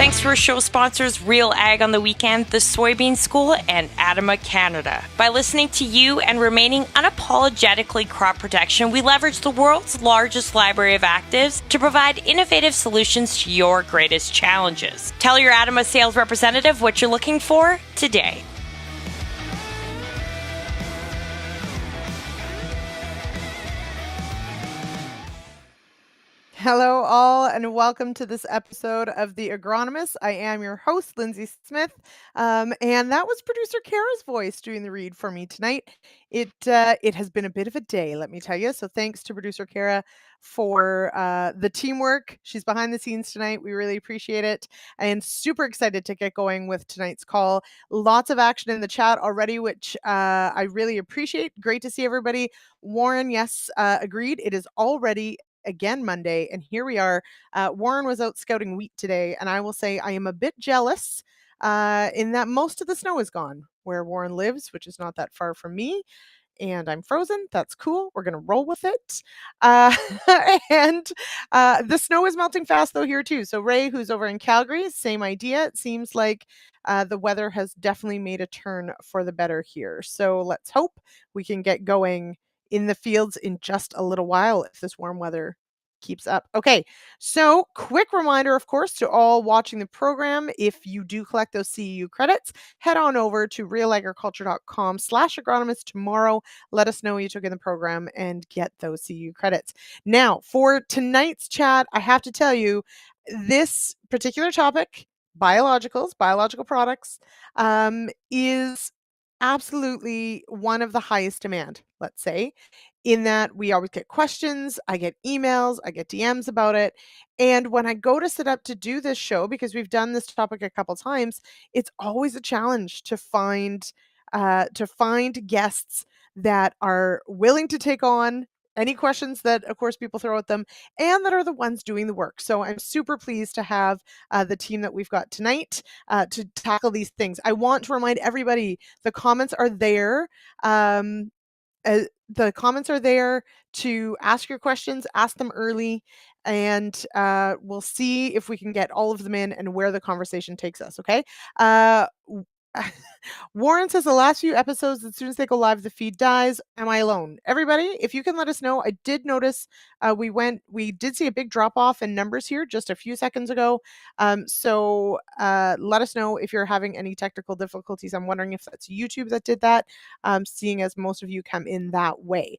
Thanks to our show sponsors, Real Ag on the Weekend, the Soybean School, and ADAMA Canada. By listening to you and remaining unapologetically crop protection, we leverage the world's largest library of actives to provide innovative solutions to your greatest challenges. Tell your ADAMA sales representative what you're looking for today. Hello, all, and welcome to this episode of The Agronomists. I am your host, Lyndsey Smith, and that was producer Kara's voice doing the read for me tonight. It has been a bit of a day, let me tell you, so thanks to producer Kara for the teamwork. She's behind the scenes tonight. We really appreciate it, and super excited to get going with tonight's call. Lots of action in the chat already, which I really appreciate. Great to see everybody. Warren, yes, agreed. It is already again Monday, and here we are. Warren was out scouting wheat today, and I will say I am a bit jealous in that most of the snow is gone where Warren lives, which is not that far from me. And I'm frozen. That's cool. We're going to roll with it. Uh, and the snow is melting fast, though, here too. So, Ray, who's over in Calgary, same idea. It seems like the weather has definitely made a turn for the better here. So, let's hope we can get going in the fields in just a little while if this warm weather keeps up. Okay, so quick reminder, of course, to all watching the program, if you do collect those CEU credits, head on over to realagriculture.com/agronomist tomorrow. Let us know you took in the program and get those CEU credits. Now, for tonight's chat, I have to tell you, this particular topic, biological products, is absolutely one of the highest demand, let's say, in that we always get questions, I get emails, I get DMs about it. And when I go to set up to do this show, because we've done this topic a couple times, it's always a challenge to find guests that are willing to take on any questions that, of course, people throw at them, and that are the ones doing the work. So I'm super pleased to have the team that we've got tonight to tackle these things. I want to remind everybody the comments are there. The comments are there to ask your questions, ask them early, and we'll see if we can get all of them in and where the conversation takes us. Okay. Warren says the last few episodes, as soon as they go live, the feed dies. Am I alone? Everybody, if you can let us know. I did notice we did see a big drop off in numbers here just a few seconds ago. So let us know if you're having any technical difficulties. I'm wondering if that's YouTube that did that, seeing as most of you come in that way.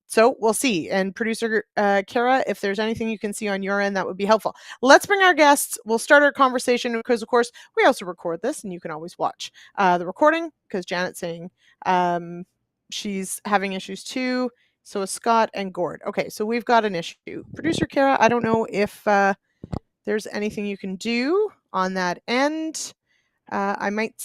So we'll see. And producer Kara, if there's anything you can see on your end, that would be helpful. Let's bring our guests. We'll start our conversation because, of course, we also record this, and you can always watch the recording because Janet's saying she's having issues too. So is Scott and Gord. Okay, so we've got an issue. Producer Kara, I don't know if there's anything you can do on that end. I might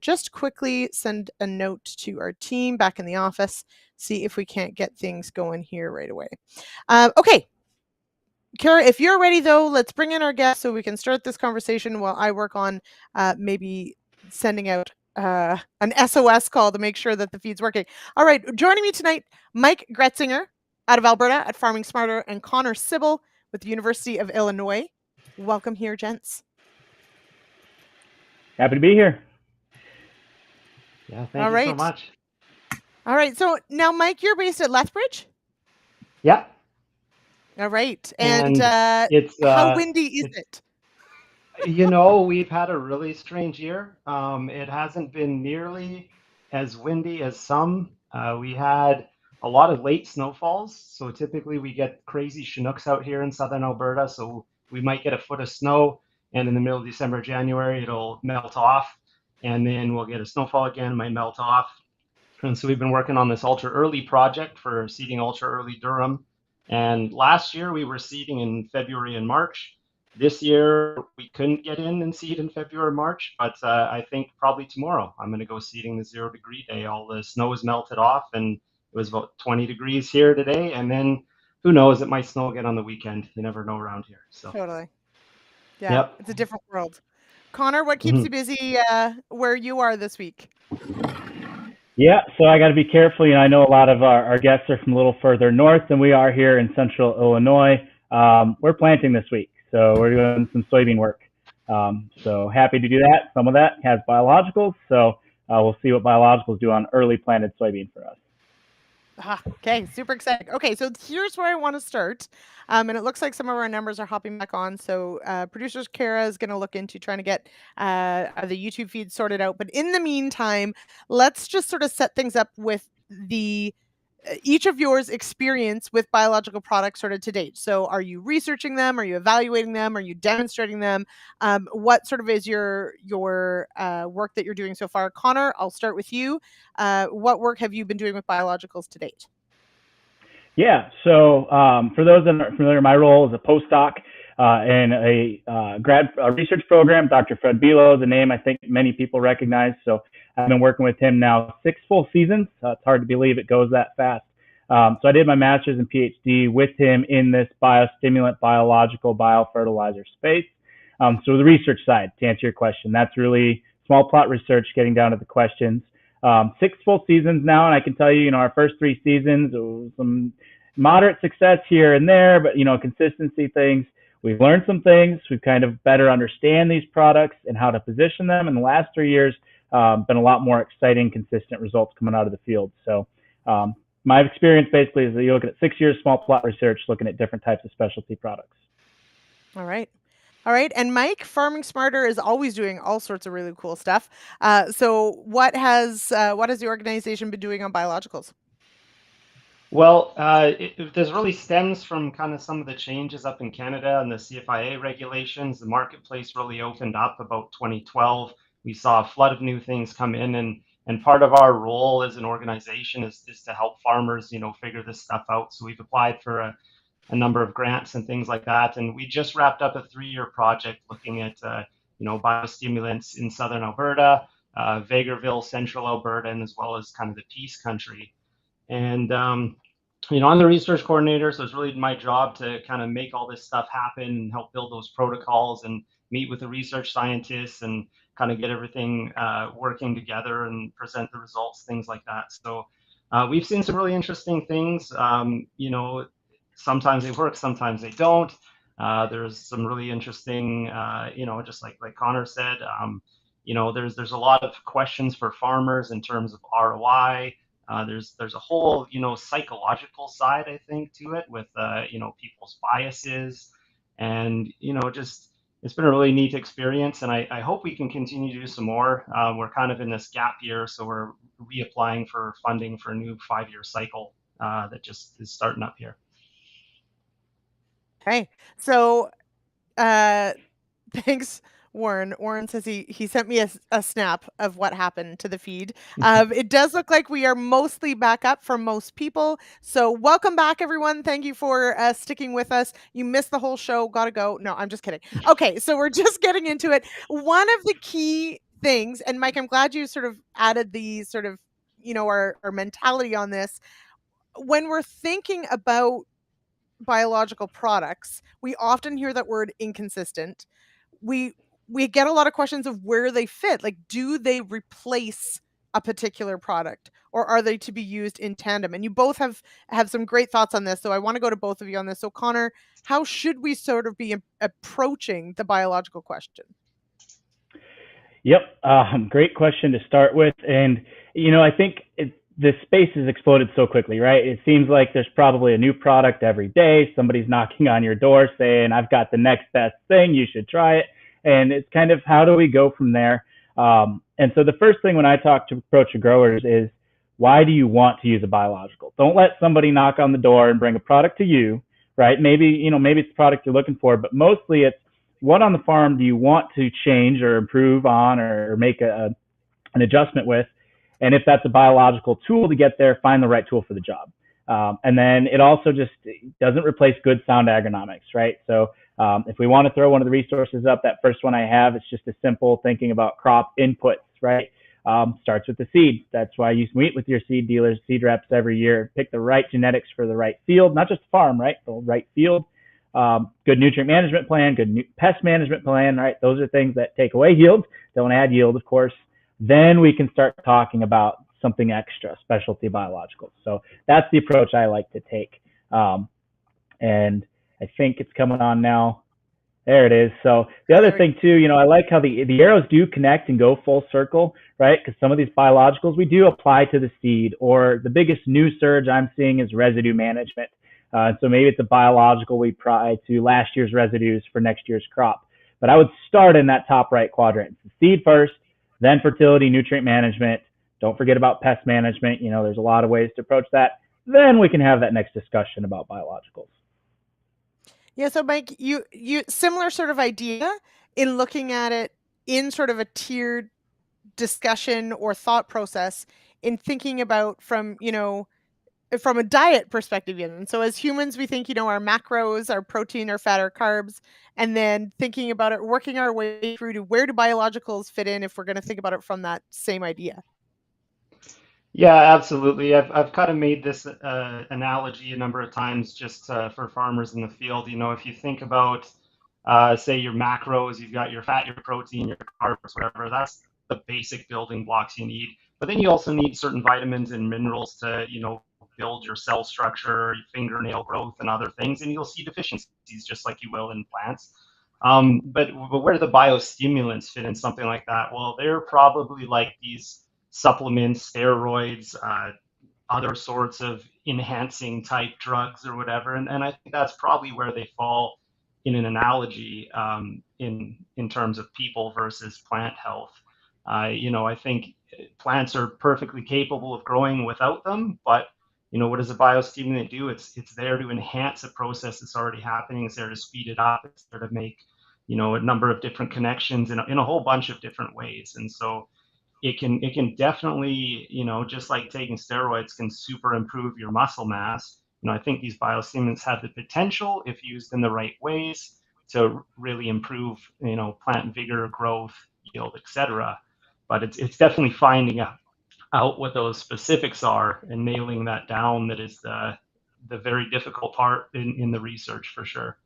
just quickly send a note to our team back in the office, see if we can't get things going here right away. Okay. Kara, if you're ready, though, let's bring in our guest so we can start this conversation while I work on maybe sending out an SOS call to make sure that the feed's working. All right. Joining me tonight, Mike Gretzinger out of Alberta at Farming Smarter, and Connor Sible with the University of Illinois. Welcome here, gents. Happy to be here. Yeah, thank you so much. All right. So now, Mike, you're based at Lethbridge? Yeah. All right. And how windy is it? We've had a really strange year. It hasn't been nearly as windy as some. We had a lot of late snowfalls. So typically we get crazy Chinooks out here in southern Alberta. So we might get a foot of snow, and in the middle of December, January, it'll melt off. And then we'll get a snowfall again, might melt off. And so we've been working on this ultra early project for seeding ultra early durum. And last year we were seeding in February and March. This year we couldn't get in and seed in February or March, but I think probably tomorrow I'm going to go seeding the 0 degree day. All the snow is melted off, and it was about 20 degrees here today. And then who knows, it might snow again on the weekend. You never know around here. So totally. Yeah, yep. It's a different world. Connor, what keeps you busy where you are this week? Yeah, so I got to be careful. I know a lot of our guests are from a little further north than we are here in central Illinois. We're planting this week, so we're doing some soybean work. So happy to do that. Some of that has biologicals, so we'll see what biologicals do on early planted soybean for us. Okay, super exciting. Okay, so here's where I want to start. And it looks like some of our numbers are hopping back on. So producer Kara is going to look into trying to get the YouTube feed sorted out. But in the meantime, let's just sort of set things up with the each of yours experience with biological products sort of to date. So are you researching them? Are you evaluating them? Are you demonstrating them? What sort of is your work that you're doing so far? Connor, I'll start with you. What work have you been doing with biologicals to date? Yeah, so for those that aren't familiar, my role is a postdoc in a research program. Dr. Fred Bilo is a name I think many people recognize. So I've been working with him now 6 full seasons. It's hard to believe it goes that fast. So I did my master's and PhD with him in this biostimulant, biological, biofertilizer space. So the research side, to answer your question, that's really small plot research, getting down to the questions. 6 full seasons now, and I can tell you, our first 3 seasons, some moderate success here and there, but consistency things. We've learned some things. We've kind of better understand these products and how to position them. In the last 3 years, been a lot more exciting, consistent results coming out of the field. So my experience basically is that you're looking at 6 years small plot research, looking at different types of specialty products. All right. All right. And Mike, Farming Smarter is always doing all sorts of really cool stuff. So what has the organization been doing on biologicals? Well, this really stems from kind of some of the changes up in Canada and the CFIA regulations. The marketplace really opened up about 2012. We saw a flood of new things come in, and part of our role as an organization is to help farmers, figure this stuff out. So we've applied for a number of grants and things like that, and we just wrapped up a 3-year project looking at, biostimulants in southern Alberta, Vegreville, central Alberta, and as well as kind of the Peace Country. And I'm the research coordinator, so it's really my job to kind of make all this stuff happen and help build those protocols and meet with the research scientists and kind of get everything working together and present the results, things like that. So we've seen some really interesting things. Sometimes they work, sometimes they don't. There's some really interesting, just like Connor said, there's a lot of questions for farmers in terms of ROI. There's a whole psychological side, I think, to it with people's biases, and just it's been a really neat experience, and I hope we can continue to do some more. We're kind of in this gap year, so we're reapplying for funding for a new 5-year cycle that just is starting up here. Okay. So thanks, Warren. Warren says he sent me a snap of what happened to the feed. It does look like we are mostly back up for most people. So welcome back, everyone. Thank you for sticking with us. You missed the whole show. Gotta go. No, I'm just kidding. Okay, so we're just getting into it. One of the key things, and Mike, I'm glad you sort of added the sort of, our mentality on this. When we're thinking about biological products, we often hear that word inconsistent. We get a lot of questions of where they fit. Like, do they replace a particular product, or are they to be used in tandem? And you both have some great thoughts on this. So I want to go to both of you on this. So Connor, how should we sort of be approaching the biological question? Yep. Great question to start with. And, I think the space has exploded so quickly, right? It seems like there's probably a new product every day. Somebody's knocking on your door saying, I've got the next best thing, you should try it. And it's kind of, how do we go from there? And so the first thing when I talk to approach growers is, why do you want to use a biological? Don't let somebody knock on the door and bring a product to you, right? Maybe it's the product you're looking for, but mostly it's, what on the farm do you want to change or improve on or make an adjustment with? And if that's a biological tool to get there, find the right tool for the job. And then it also just doesn't replace good sound agronomics, right? So if we want to throw one of the resources up, that first one I have, it's just a simple thinking about crop inputs, right? Starts with the seed. That's why you meet with your seed dealers, seed reps every year, pick the right genetics for the right field, not just the farm, right? The right field. Good nutrient management plan, good pest management plan, right? Those are things that take away yield, don't add yield, of course. Then we can start talking about something extra, specialty biologicals. So that's the approach I like to take. And I think it's coming on now. There it is. So the other thing too, I like how the arrows do connect and go full circle, right? Because some of these biologicals we do apply to the seed, or the biggest new surge I'm seeing is residue management. So maybe it's a biological we apply to last year's residues for next year's crop. But I would start in that top right quadrant. Seed first, then fertility, nutrient management. Don't forget about pest management. There's a lot of ways to approach that. Then we can have that next discussion about biologicals. Yeah, so Mike, you similar sort of idea in looking at it in sort of a tiered discussion or thought process in thinking about from a diet perspective. And so as humans, we think, our macros, our protein, our fat, our carbs, and then thinking about it, working our way through to where do biologicals fit in if we're going to think about it from that same idea. Yeah, absolutely. I've kind of made this analogy a number of times just for farmers in the field. If you think about say your macros, you've got your fat, your protein, your carbs, whatever. That's the basic building blocks you need. But then you also need certain vitamins and minerals to, build your cell structure, fingernail growth, and other things. And you'll see deficiencies just like you will in plants. But where do the biostimulants fit in something like that? Well, they're probably like these supplements, steroids, other sorts of enhancing type drugs or whatever. And I think that's probably where they fall in an analogy in terms of people versus plant health. I think plants are perfectly capable of growing without them, but what does a biostimulant do? It's there to enhance a process that's already happening. It's there to speed it up. It's there to make a number of different connections in a whole bunch of different ways. And so it can definitely, just like taking steroids can super improve your muscle mass. I think these biostimulants have the potential, if used in the right ways, to really improve, plant vigor, growth, yield, etc. But it's definitely finding out what those specifics are and nailing that down that is the very difficult part in the research for sure.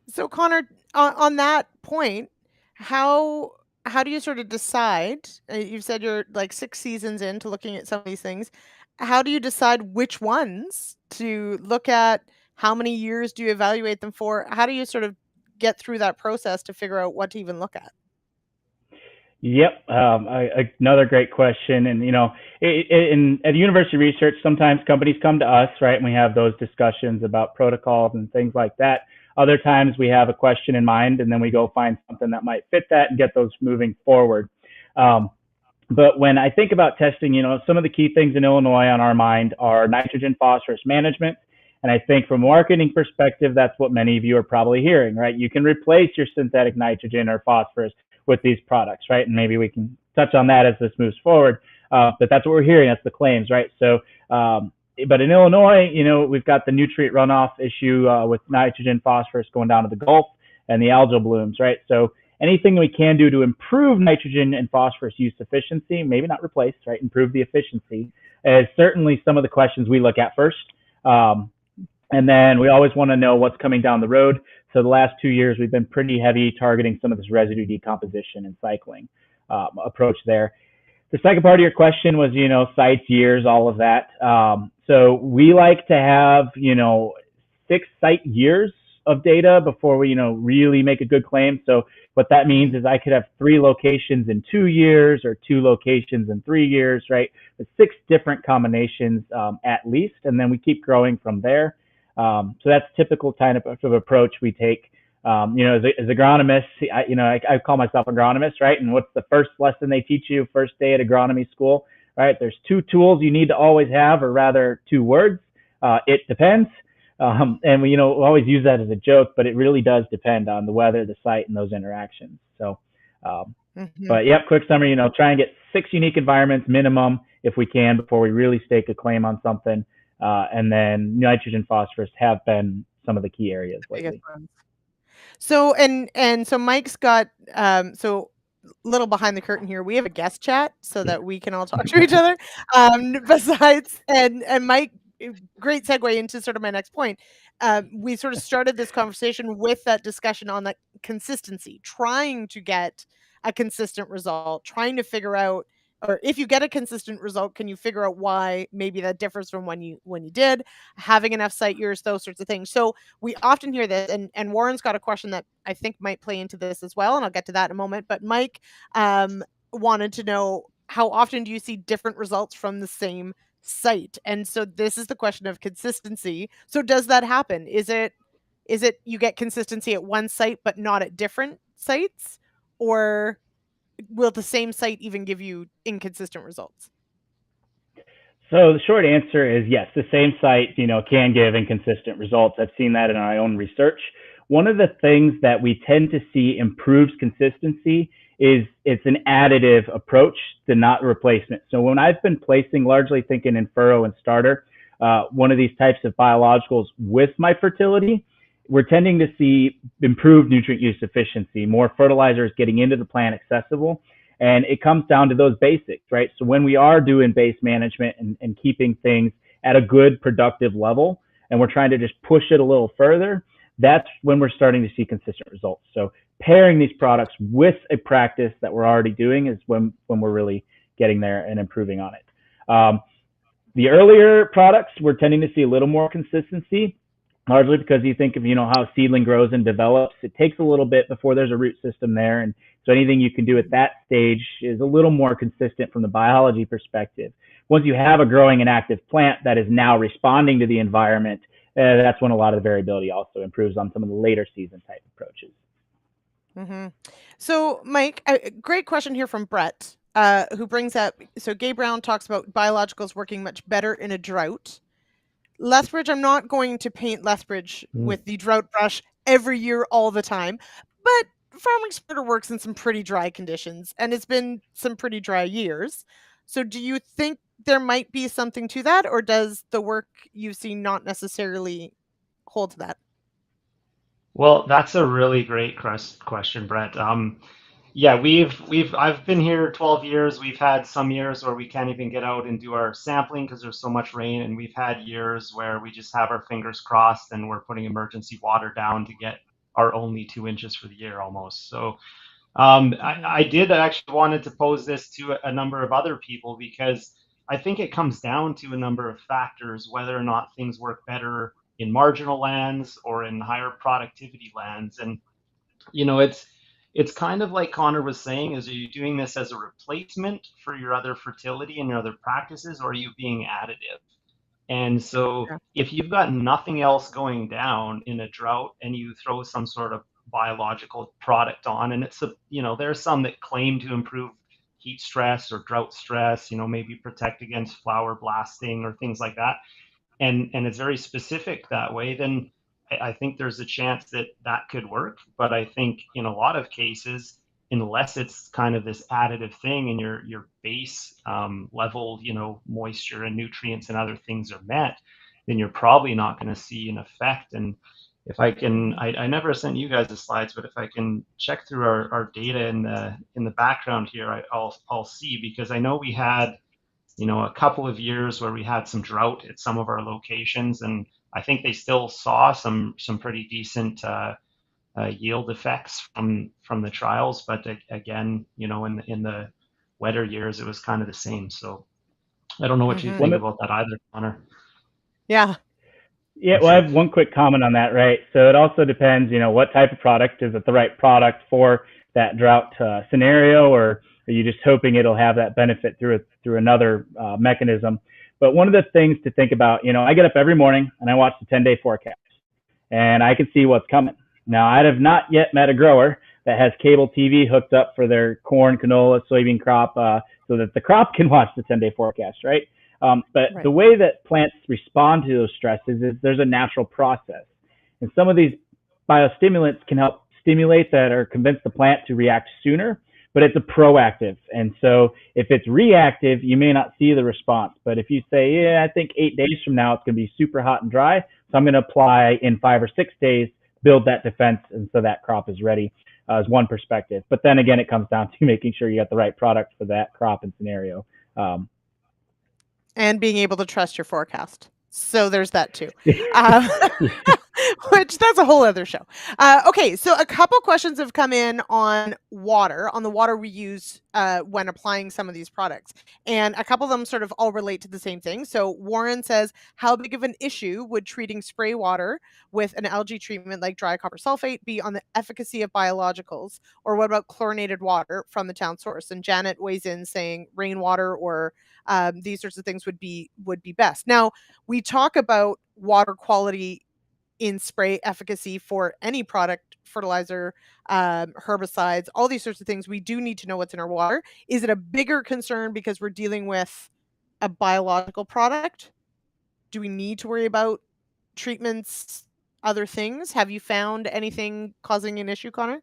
So Connor, on that point, how how do you sort of decide? You've said you're like 6 seasons into looking at some of these things. How do you decide which ones to look at? How many years do you evaluate them for? How do you sort of get through that process to figure out what to even look at? Yep, another great question. And at university research, sometimes companies come to us, right, and we have those discussions about protocols and things like that. Other times we have a question in mind, and then we go find something that might fit that and get those moving forward. But when I think about testing, some of the key things in Illinois on our mind are nitrogen phosphorus management. And I think from a marketing perspective, that's what many of you are probably hearing, right? You can replace your synthetic nitrogen or phosphorus with these products, right? And maybe we can touch on that as this moves forward. But that's what we're hearing. That's the claims, right? So, but in Illinois, we've got the nutrient runoff issue with nitrogen, phosphorus going down to the Gulf and the algal blooms, right? So anything we can do to improve nitrogen and phosphorus use efficiency, maybe not replace, right? Improve the efficiency is certainly some of the questions we look at first. And then we always want to know what's coming down the road. So the last 2 years, we've been pretty heavy targeting some of this residue decomposition and cycling approach there. The second part of your question was, sites, years, all of that. So we like to have, 6 site years of data before we, really make a good claim. So what that means is I could have 3 locations in 2 years or 2 locations in 3 years, right? But 6 different combinations at least, and then we keep growing from there. So that's typical kind of approach we take. As agronomists, I call myself agronomist, right? And what's the first lesson they teach you first day at agronomy school, right? There's 2 tools you need to always have, or rather 2 words. It depends. And we, always use that as a joke, but it really does depend on the weather, the site, and those interactions. So, but yeah, quick summary, try and get 6 unique environments minimum if we can before we really stake a claim on something. And then nitrogen, phosphorus have been some of the key areas lately. So so Mike's got so little behind the curtain here. We have a guest chat so that we can all talk to each other. Besides, and Mike, great segue into sort of my next point. We sort of started this conversation with that discussion on that consistency, trying to get a consistent result, trying to figure out, or if you get a consistent result, can you figure out why maybe that differs from when you did, having enough site years, those sorts of things. So we often hear this, and Warren's got a question that I think might play into this as well, and I'll get to that in a moment. But Mike wanted to know, how often do you see different results from the same site? And so this is the question of consistency. So does that happen? Is it you get consistency at one site but not at different sites, or will the same site even give you inconsistent results? So the short answer is yes, the same site, can give inconsistent results. I've seen that in our own research. One of the things that we tend to see improves consistency is it's an additive approach to not replacement. So when I've been placing, largely thinking in furrow and starter, one of these types of biologicals with my fertility, we're tending to see improved nutrient use efficiency, more fertilizers getting into the plant accessible. And it comes down to those basics, right? So when we are doing base management and keeping things at a good productive level, and we're trying to just push it a little further, that's when we're starting to see consistent results. So pairing these products with a practice that we're already doing is when we're really getting there and improving on it. The earlier products, we're tending to see a little more consistency, largely because you think of, how seedling grows and develops. It takes a little bit before there's a root system there. And so anything you can do at that stage is a little more consistent from the biology perspective. Once you have a growing and active plant that is now responding to the environment, that's when a lot of the variability also improves on some of the later season type approaches. Mm-hmm. So, Mike, a great question here from Brett, who brings up, so Gabe Brown talks about biologicals working much better in a drought. Lethbridge, I'm not going to paint Lethbridge with the drought brush every year all the time, but Farming Smarter works in some pretty dry conditions, and it's been some pretty dry years. So do you think there might be something to that, or does the work you've seen not necessarily hold to that? Well, that's a really great question, Brett. Yeah, I've been here 12 years. We've had some years where we can't even get out and do our sampling because there's so much rain, and we've had years where we just have our fingers crossed and we're putting emergency water down to get our only 2 inches for the year almost. So I did actually wanted to pose this to a number of other people because I think it comes down to a number of factors, whether or not things work better in marginal lands or in higher productivity lands. And it's kind of like Connor was saying, is are you doing this as a replacement for your other fertility and your other practices, or are you being additive? And so Yeah. if you've got nothing else going down in a drought and you throw some sort of biological product on, and there's some that claim to improve heat stress or drought stress, maybe protect against flower blasting or things like that, and it's very specific that way, then I think there's a chance that that could work. But I think in a lot of cases, unless it's kind of this additive thing and your base level, moisture and nutrients and other things are met, then you're probably not going to see an effect. And if I can, I never sent you guys the slides, but if I can check through our data in the background here, I'll see, because I know we had a couple of years where we had some drought at some of our locations, and I think they still saw some pretty decent yield effects from the trials. But again, in the wetter years, it was kind of the same. So I don't know what you think about that either, Connor. Yeah. Yeah, well, I have one quick comment on that, right? So it also depends, what type of product. Is it the right product for that drought scenario, or are you just hoping it'll have that benefit through another mechanism? But one of the things to think about, I get up every morning and I watch the 10-day forecast, and I can see what's coming. Now, I have not yet met a grower that has cable TV hooked up for their corn, canola, soybean crop so that the crop can watch the 10-day forecast, right? But Right. The way that plants respond to those stresses is there's a natural process. And some of these biostimulants can help stimulate that or convince the plant to react sooner, but it's a proactive. And so if it's reactive, you may not see the response. But if you say, yeah, I think 8 days from now, it's going to be super hot and dry, so I'm going to apply in 5 or 6 days, build that defense, and so that crop is ready, is one perspective. But then again, it comes down to making sure you got the right product for that crop and scenario. And being able to trust your forecast. So there's that too. Which that's a whole other show. Okay, so a couple questions have come in on the water we use when applying some of these products. And a couple of them sort of all relate to the same thing. So Warren says, how big of an issue would treating spray water with an algae treatment like dry copper sulfate be on the efficacy of biologicals? Or what about chlorinated water from the town source? And Janet weighs in saying rainwater or these sorts of things would be best. Now, we talk about water quality in spray efficacy for any product, fertilizer, herbicides, all these sorts of things. We do need to know what's in our water. Is it a bigger concern because we're dealing with a biological product? Do we need to worry about treatments, other things? Have you found anything causing an issue, Connor?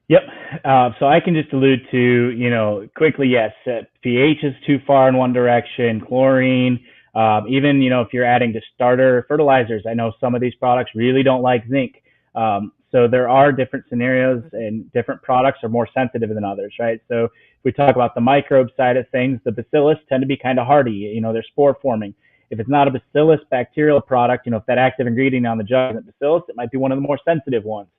Yep. So I can just allude to, quickly, yes, pH is too far in one direction, chlorine, even, if you're adding to starter fertilizers, I know some of these products really don't like zinc. So there are different scenarios, and different products are more sensitive than others, right? So if we talk about the microbe side of things, the bacillus tend to be kind of hardy, they're spore forming. if it's not a bacillus bacterial product, if that active ingredient on the jug isn't bacillus, it might be one of the more sensitive ones.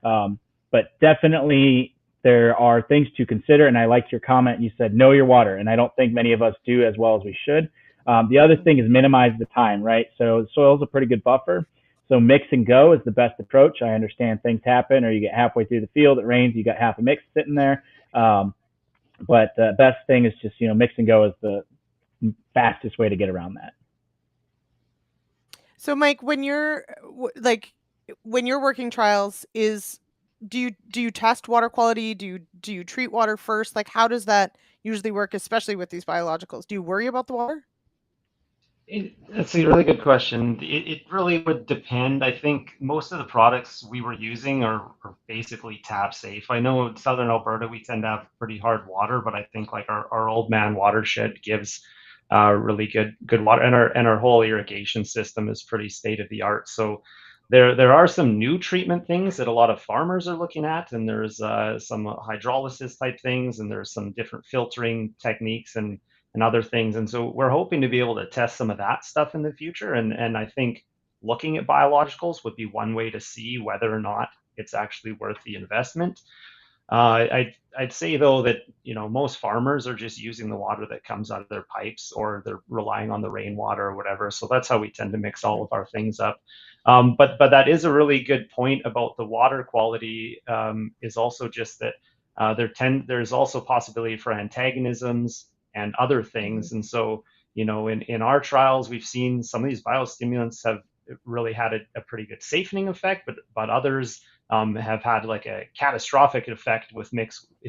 But definitely there are things to consider. And I liked your comment. You said, know your water. And I don't think many of us do as well as we should. The other thing is minimize the time, right? So soil is a pretty good buffer. So mix and go is the best approach. I understand things happen, or you get halfway through the field, it rains, you got half a mix sitting there. But the best thing is just, mix and go is the fastest way to get around that. So Mike, when you're working trials, do you test water quality? Do you treat water first? Like, how does that usually work, especially with these biologicals? Do you worry about the water? That's a really good question. It really would depend. I think most of the products we were using are basically tap safe. I know in Southern Alberta, we tend to have pretty hard water, but I think like our Old Man watershed gives really good water, and our whole irrigation system is pretty state of the art. So there are some new treatment things that a lot of farmers are looking at, and there's some hydrolysis type things, and there's some different filtering techniques and other things. And so we're hoping to be able to test some of that stuff in the future. And I think looking at biologicals would be one way to see whether or not it's actually worth the investment. I'd say though that most farmers are just using the water that comes out of their pipes, or they're relying on the rainwater or whatever. So that's how we tend to mix all of our things up. But that is a really good point about the water quality. Is also just that there's also possibility for antagonisms and other things. And so, in our trials, we've seen some of these biostimulants have really had a pretty good safening effect, but others have had like a catastrophic effect if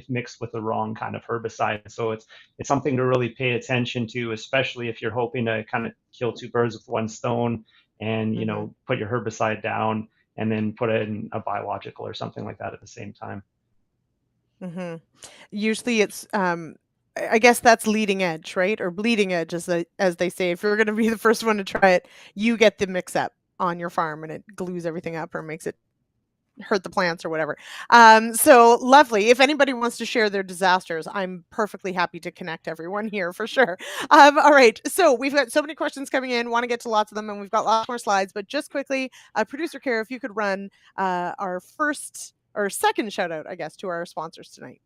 mixed with the wrong kind of herbicide. So it's something to really pay attention to, especially if you're hoping to kind of kill two birds with one stone and, put your herbicide down and then put in a biological or something like that at the same time. Mm-hmm. Usually it's, I guess that's leading edge, right? Or bleeding edge, as they say. If you're going to be the first one to try it, you get the mix up on your farm and it glues everything up or makes it hurt the plants or whatever. So lovely. If anybody wants to share their disasters, I'm perfectly happy to connect everyone here for sure. All right. So we've got so many questions coming in. Want to get to lots of them, and we've got lots more slides. But just quickly, producer Kara, if you could run our first or second shout out, I guess, to our sponsors tonight.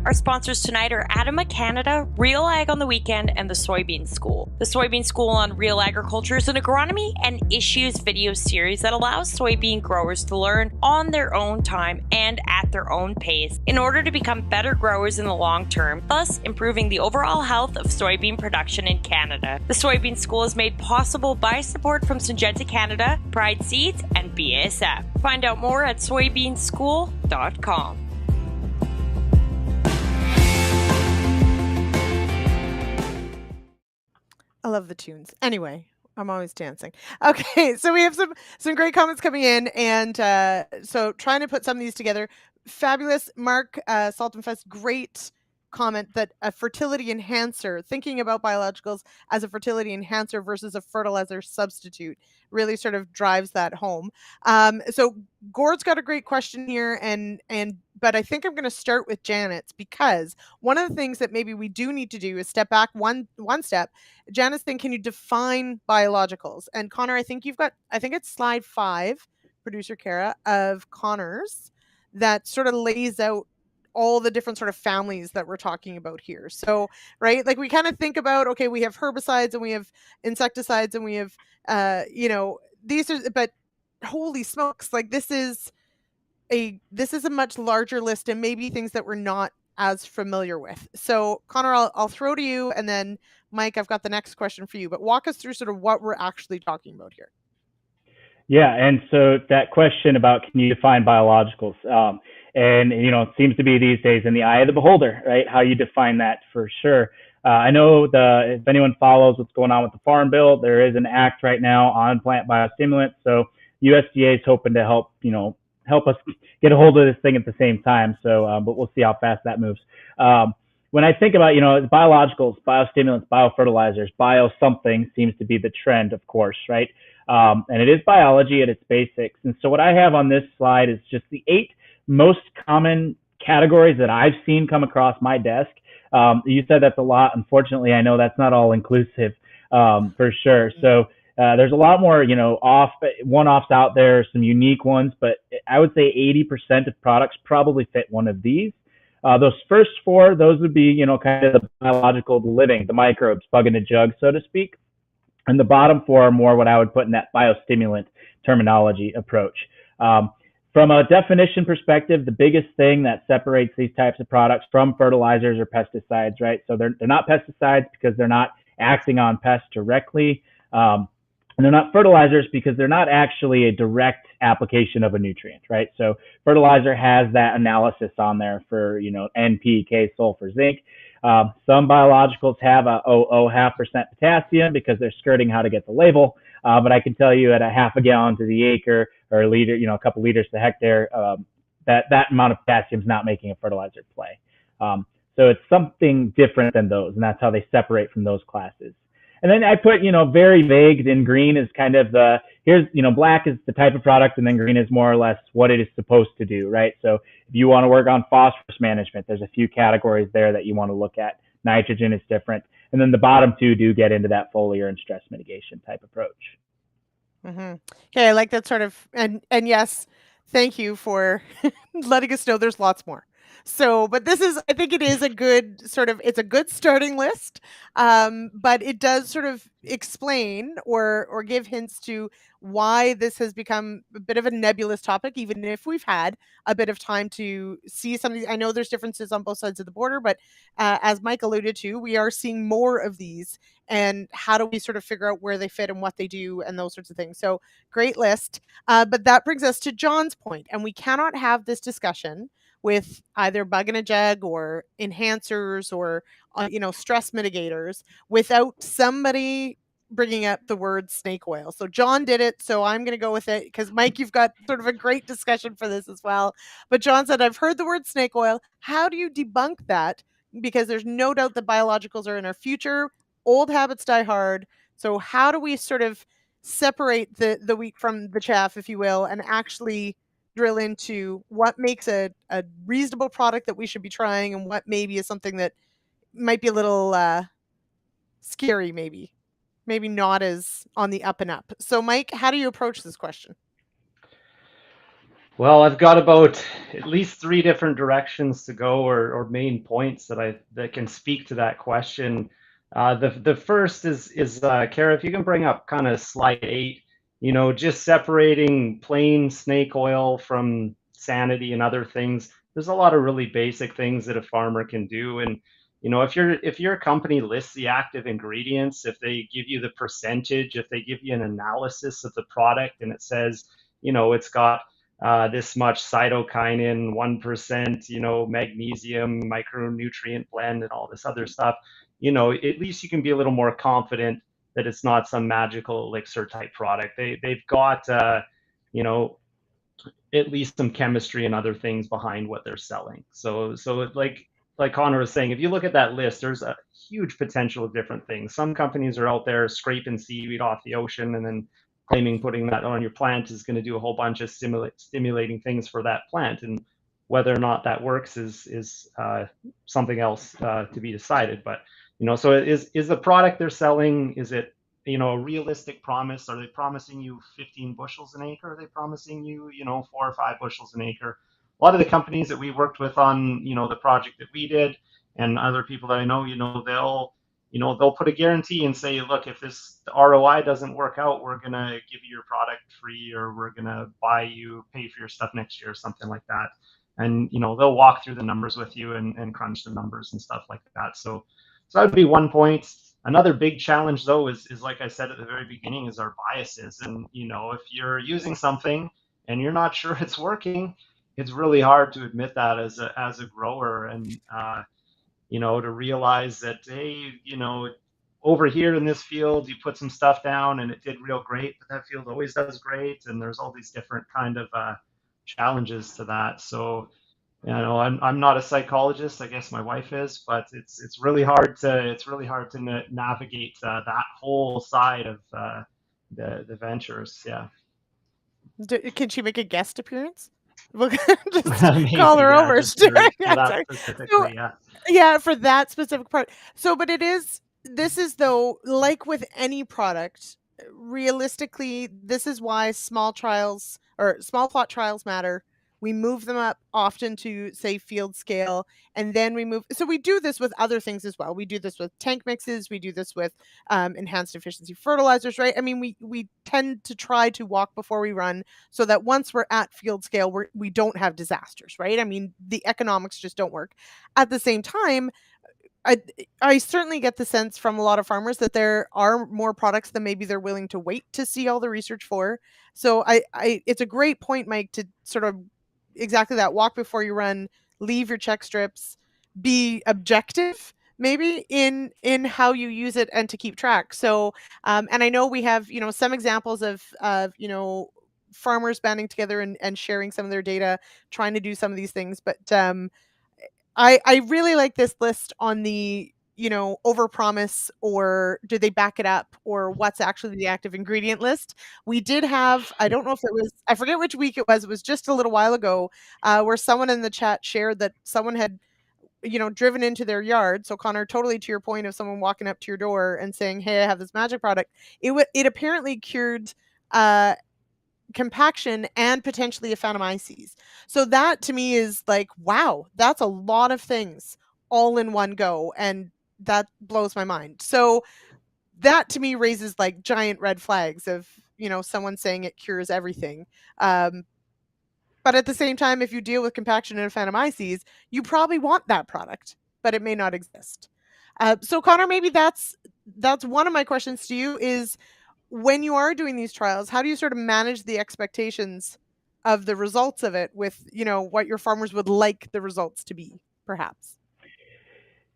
Our sponsors tonight are ADAMA Canada, Real Ag on the Weekend, and the Soybean School. The Soybean School on Real Agriculture is an agronomy and issues video series that allows soybean growers to learn on their own time and at their own pace in order to become better growers in the long term, thus improving the overall health of soybean production in Canada. The Soybean School is made possible by support from Syngenta Canada, Pride Seeds, and BASF. Find out more at soybeanschool.com. I love the tunes. Anyway, I'm always dancing. Okay, so we have some great comments coming in, and so trying to put some of these together. Fabulous. Mark Saltonfest, great comment that a fertility enhancer, thinking about biologicals as a fertility enhancer versus a fertilizer substitute, really sort of drives that home. So Gord's got a great question here, but I think I'm going to start with Janet's, because one of the things that maybe we do need to do is step back one step. Janet's thing, can you define biologicals? And Connor, I think it's slide 5, producer Kara, of Connor's, that sort of lays out all the different sort of families that we're talking about here. So, right, like we kind of think about, okay, we have herbicides and we have insecticides and we have, these are, but holy smokes, like this is a much larger list, and maybe things that we're not as familiar with. So Connor, I'll throw to you, and then Mike, I've got the next question for you, but walk us through sort of what we're actually talking about here. Yeah, and so that question about can you define biologicals, and it seems to be these days in the eye of the beholder, right? How you define that for sure. I know if anyone follows what's going on with the Farm Bill, there is an act right now on plant biostimulants. So USDA is hoping to help us get a hold of this thing at the same time. So, but we'll see how fast that moves. When I think about, biologicals, biostimulants, biofertilizers, bio something seems to be the trend, of course, right? And it is biology at its basics. And so what I have on this slide is just the 8 most common categories that I've seen come across my desk You said that's a lot. Unfortunately, I know that's not all inclusive for sure. So there's a lot more, one-offs out there, some unique ones, but I would say 80% of products probably fit one of these. Those first four, those would be, kind of the biological, the living, the microbes, bug in a jug, so to speak. And the bottom four are more what I would put in that biostimulant terminology approach. From a definition perspective, the biggest thing that separates these types of products from fertilizers or pesticides, right? So they're not pesticides because they're not acting on pests directly. And they're not fertilizers because they're not actually a direct application of a nutrient, right? So fertilizer has that analysis on there for, NPK, sulfur, zinc. Some biologicals have a 0.5% potassium because they're skirting how to get the label. But I can tell you at a half a gallon to the acre or a liter, a couple liters to hectare, that amount of potassium is not making a fertilizer play. So it's something different than those, and that's how they separate from those classes. And then I put, very vague in green is kind of black is the type of product, and then green is more or less what it is supposed to do, right? So if you want to work on phosphorus management, there's a few categories there that you want to look at. Nitrogen is different. And then the bottom two do get into that foliar and stress mitigation type approach. Mm-hmm. Okay, I like that sort of, and yes, thank you for letting us know there's lots more. So, but I think it is a good it's a good starting list, but it does sort of explain or give hints to why this has become a bit of a nebulous topic, even if we've had a bit of time to see some of these. I know there's differences on both sides of the border, but as Mike alluded to, we are seeing more of these, and how do we sort of figure out where they fit and what they do and those sorts of things. So great list. But that brings us to John's point, and we cannot have this discussion with either bug in a jug or enhancers or stress mitigators without somebody bringing up the word snake oil. So John did it, so I'm going to go with it because Mike, you've got sort of a great discussion for this as well. But John said, I've heard the word snake oil. How do you debunk that? Because there's no doubt that biologicals are in our future. Old habits die hard. So how do we sort of separate the wheat from the chaff, if you will, and actually drill into what makes a reasonable product that we should be trying and what maybe is something that might be a little scary, maybe not as on the up and up. So Mike, how do you approach this question? Well, I've got about at least 3 different directions to go, or main points that can speak to that question. The first is Kara, if you can bring up kind of slide 8, just separating plain snake oil from sanity and other things. There's a lot of really basic things that a farmer can do. And, if your company lists the active ingredients, if they give you the percentage, if they give you an analysis of the product and it says, it's got this much cytokinin, 1%, magnesium, micronutrient blend, and all this other stuff, at least you can be a little more confident that it's not some magical elixir type product. They've got, at least some chemistry and other things behind what they're selling. So like Connor was saying, if you look at that list, there's a huge potential of different things. Some companies are out there scraping seaweed off the ocean and then claiming putting that on your plant is going to do a whole bunch of stimulating things for that plant. And whether or not that works is something else to be decided. But, so is the product they're selling, is it, a realistic promise? Are they promising you 15 bushels an acre? Are they promising you, 4 or 5 bushels an acre? A lot of the companies that we worked with on, the project that we did and other people that I know, they'll put a guarantee and say, look, if this ROI doesn't work out, we're going to give you your product free, or we're going to pay for your stuff next year or something like that. And, they'll walk through the numbers with you and crunch the numbers and stuff like that. So that would be one point. Another big challenge, though, is like I said at the very beginning, is our biases. And, if you're using something and you're not sure it's working, it's really hard to admit that as a grower, and to realize that, hey, over here in this field you put some stuff down and it did real great, but that field always does great, and there's all these different kind of challenges to that. So I'm not a psychologist. I guess my wife is, but it's really hard to navigate that whole side of the ventures. Yeah. Can she make a guest appearance? We'll just Maybe, call her yeah, over. just for Yeah, that sorry. So specifically, yeah. yeah, for that specific product. So, but this is though, like with any product, realistically, this is why small trials or small plot trials matter. We move them up often to say field scale, and then we move. So we do this with other things as well. We do this with tank mixes. We do this with enhanced efficiency fertilizers, right? I mean, we tend to try to walk before we run, so that once we're at field scale, we don't have disasters, right? I mean, the economics just don't work. At the same time, I I certainly get the sense from a lot of farmers that there are more products than maybe they're willing to wait to see all the research for. So I it's a great point, Mike, to sort of exactly that, walk before you run, leave your check strips, be objective maybe in how you use it and to keep track. So and I know we have, some examples of farmers banding together and sharing some of their data, trying to do some of these things. But I really like this list on the, overpromise, or do they back it up, or what's actually the active ingredient list. We did have, I don't know if it was, I forget which week it was just a little while ago, where someone in the chat shared that someone had, driven into their yard. So Connor, totally to your point of someone walking up to your door and saying, "Hey, I have this magic product." It apparently cured uh compaction and potentially Aphanomyces. So that to me is like, wow, that's a lot of things all in one go. And that blows my mind. So that to me raises like giant red flags of, someone saying it cures everything. Um, but at the same time, if you deal with compaction and Aphanomyces, you probably want that product, but it may not exist. So Connor, maybe that's one of my questions to you is, when you are doing these trials, how do you sort of manage the expectations of the results of it with, what your farmers would like the results to be, perhaps?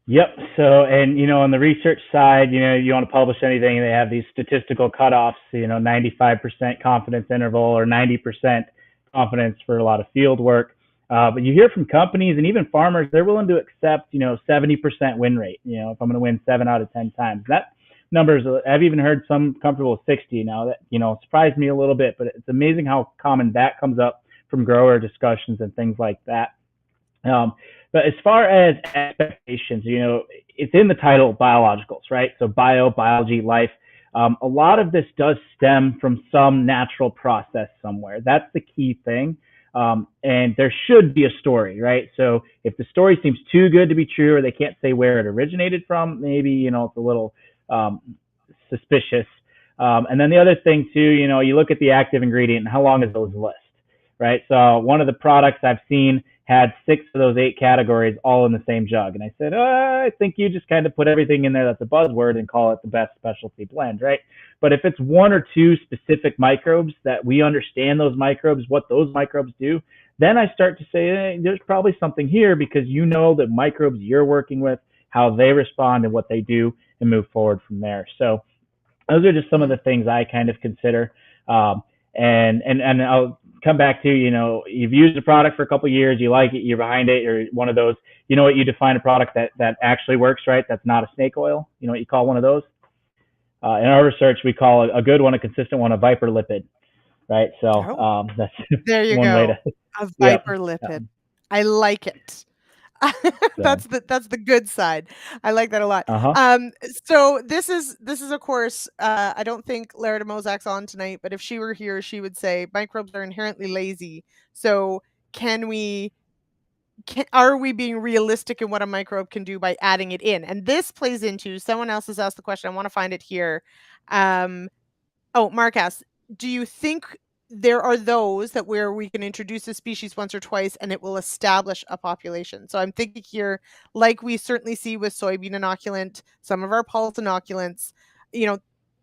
Yep. So, and on the research side, you want to publish anything, they have these statistical cutoffs, 95% confidence interval or 90% confidence for a lot of field work. But you hear from companies and even farmers, they're willing to accept, 70% win rate. If I'm going to win 7 out of 10 times, that numbers, I've even heard some comfortable with 60 now. That, surprised me a little bit, but it's amazing how common that comes up from grower discussions and things like that. But as far as expectations, it's in the title, biologicals, right? So biology, life. A lot of this does stem from some natural process somewhere. That's the key thing. And there should be a story, right? So if the story seems too good to be true, or they can't say where it originated from, maybe, it's a little suspicious. And then the other thing too, you look at the active ingredient and how long is those lists, right? So one of the products I've seen had 6 of those 8 categories all in the same jug. And I said, I think you just kind of put everything in there that's a buzzword and call it the best specialty blend, right? But if it's 1 or 2 specific microbes that we understand those microbes, what those microbes do, then I start to say, hey, there's probably something here, because the microbes you're working with, how they respond and what they do, and move forward from there. So those are just some of the things I kind of consider. And I'll come back to, you've used a product for a couple of years, you like it, you're behind it, you're one of those, what you define a product that actually works, right? That's not a snake oil. You know what you call one of those? In our research, we call a good one, a consistent one, a viper lipid, right? So that's there you one go. way to, a viper lipid. I like it. That's the good side. I like that a lot. So this is of course, I don't think Lara de Mozak's on tonight, but if she were here, she would say microbes are inherently lazy. So are we being realistic in what a microbe can do by adding it in? And this plays into, someone else has asked the question. I want to find it here. Mark asks, do you think there are those that where we can introduce a species once or twice and it will establish a population? So I'm thinking here, like we certainly see with soybean inoculant, some of our pulse inoculants,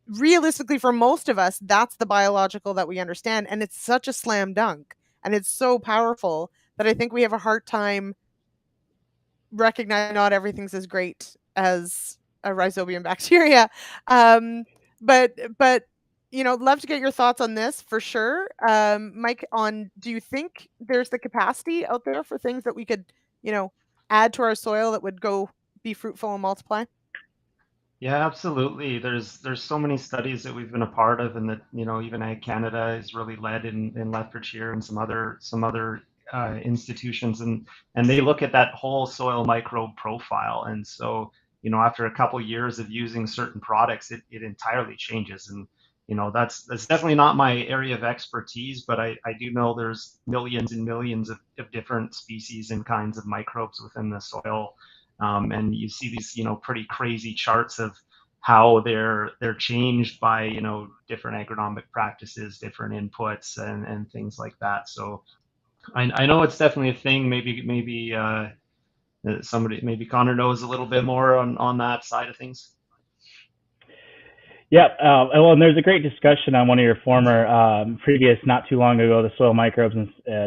realistically for most of us, that's the biological that we understand. And it's such a slam dunk and it's so powerful that I think we have a hard time recognizing not everything's as great as a rhizobium bacteria. But love to get your thoughts on this for sure. Mike, do you think there's the capacity out there for things that we could, add to our soil that would go be fruitful and multiply? Yeah, absolutely. There's so many studies that we've been a part of, and that even Ag Canada is really led in Lethbridge here, and some other institutions, and they look at that whole soil microbe profile. And so, after a couple years of using certain products, it entirely changes. And that's definitely not my area of expertise, but I do know there's millions and millions of different species and kinds of microbes within the soil. And you see these, pretty crazy charts of how they're changed by, different agronomic practices, different inputs, and things like that. So I know it's definitely a thing. Maybe Connor knows a little bit more on that side of things. Yeah, well, and there's a great discussion on one of your former previous, not too long ago, the soil microbes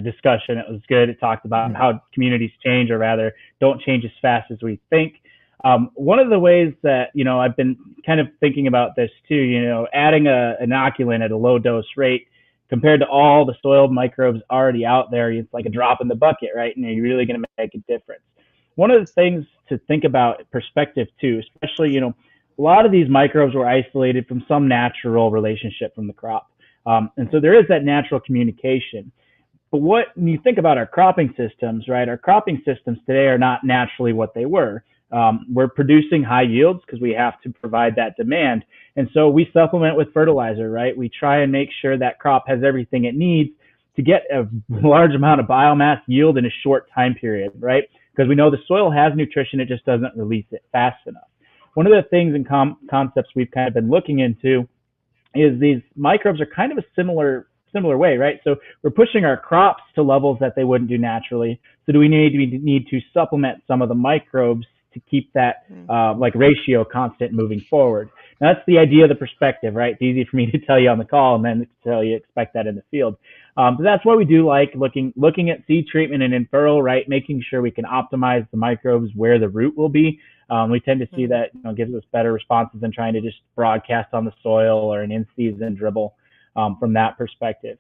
discussion. It was good. It talked about how communities change, or rather don't change as fast as we think. One of the ways that, I've been kind of thinking about this too, adding an inoculant at a low dose rate compared to all the soil microbes already out there, it's like a drop in the bucket, right? And you're really going to make a difference. One of the things to think about perspective too, especially, a lot of these microbes were isolated from some natural relationship from the crop. And so there is that natural communication. But when you think about our cropping systems, right, our cropping systems today are not naturally what they were. We're producing high yields because we have to provide that demand. And so we supplement with fertilizer, right? We try and make sure that crop has everything it needs to get a large amount of biomass yield in a short time period, right? Because we know the soil has nutrition, it just doesn't release it fast enough. One of the things and concepts we've kind of been looking into is these microbes are kind of a similar way, right? So we're pushing our crops to levels that they wouldn't do naturally. So do we need to supplement some of the microbes to keep that ratio constant moving forward? Now, that's the idea of the perspective, right? It's easy for me to tell you on the call and then to tell you expect that in the field. But that's why we do like looking at seed treatment and in furrow, right? Making sure we can optimize the microbes where the root will be. We tend to see that gives us better responses than trying to just broadcast on the soil or an in-season dribble from that perspective.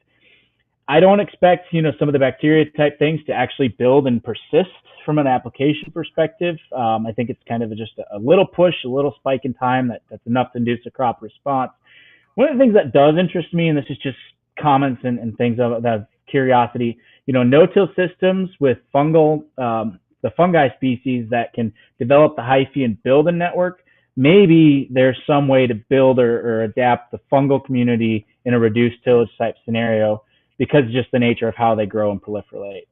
I don't expect some of the bacteria type things to actually build and persist from an application perspective. I think it's kind of just a little push, a little spike in time that's enough to induce a crop response. One of the things that does interest me, and this is just comments and things of curiosity, no-till systems with the fungi species that can develop the hyphae and build a network. Maybe there's some way to build or adapt the fungal community in a reduced tillage type scenario because of just the nature of how they grow and proliferate.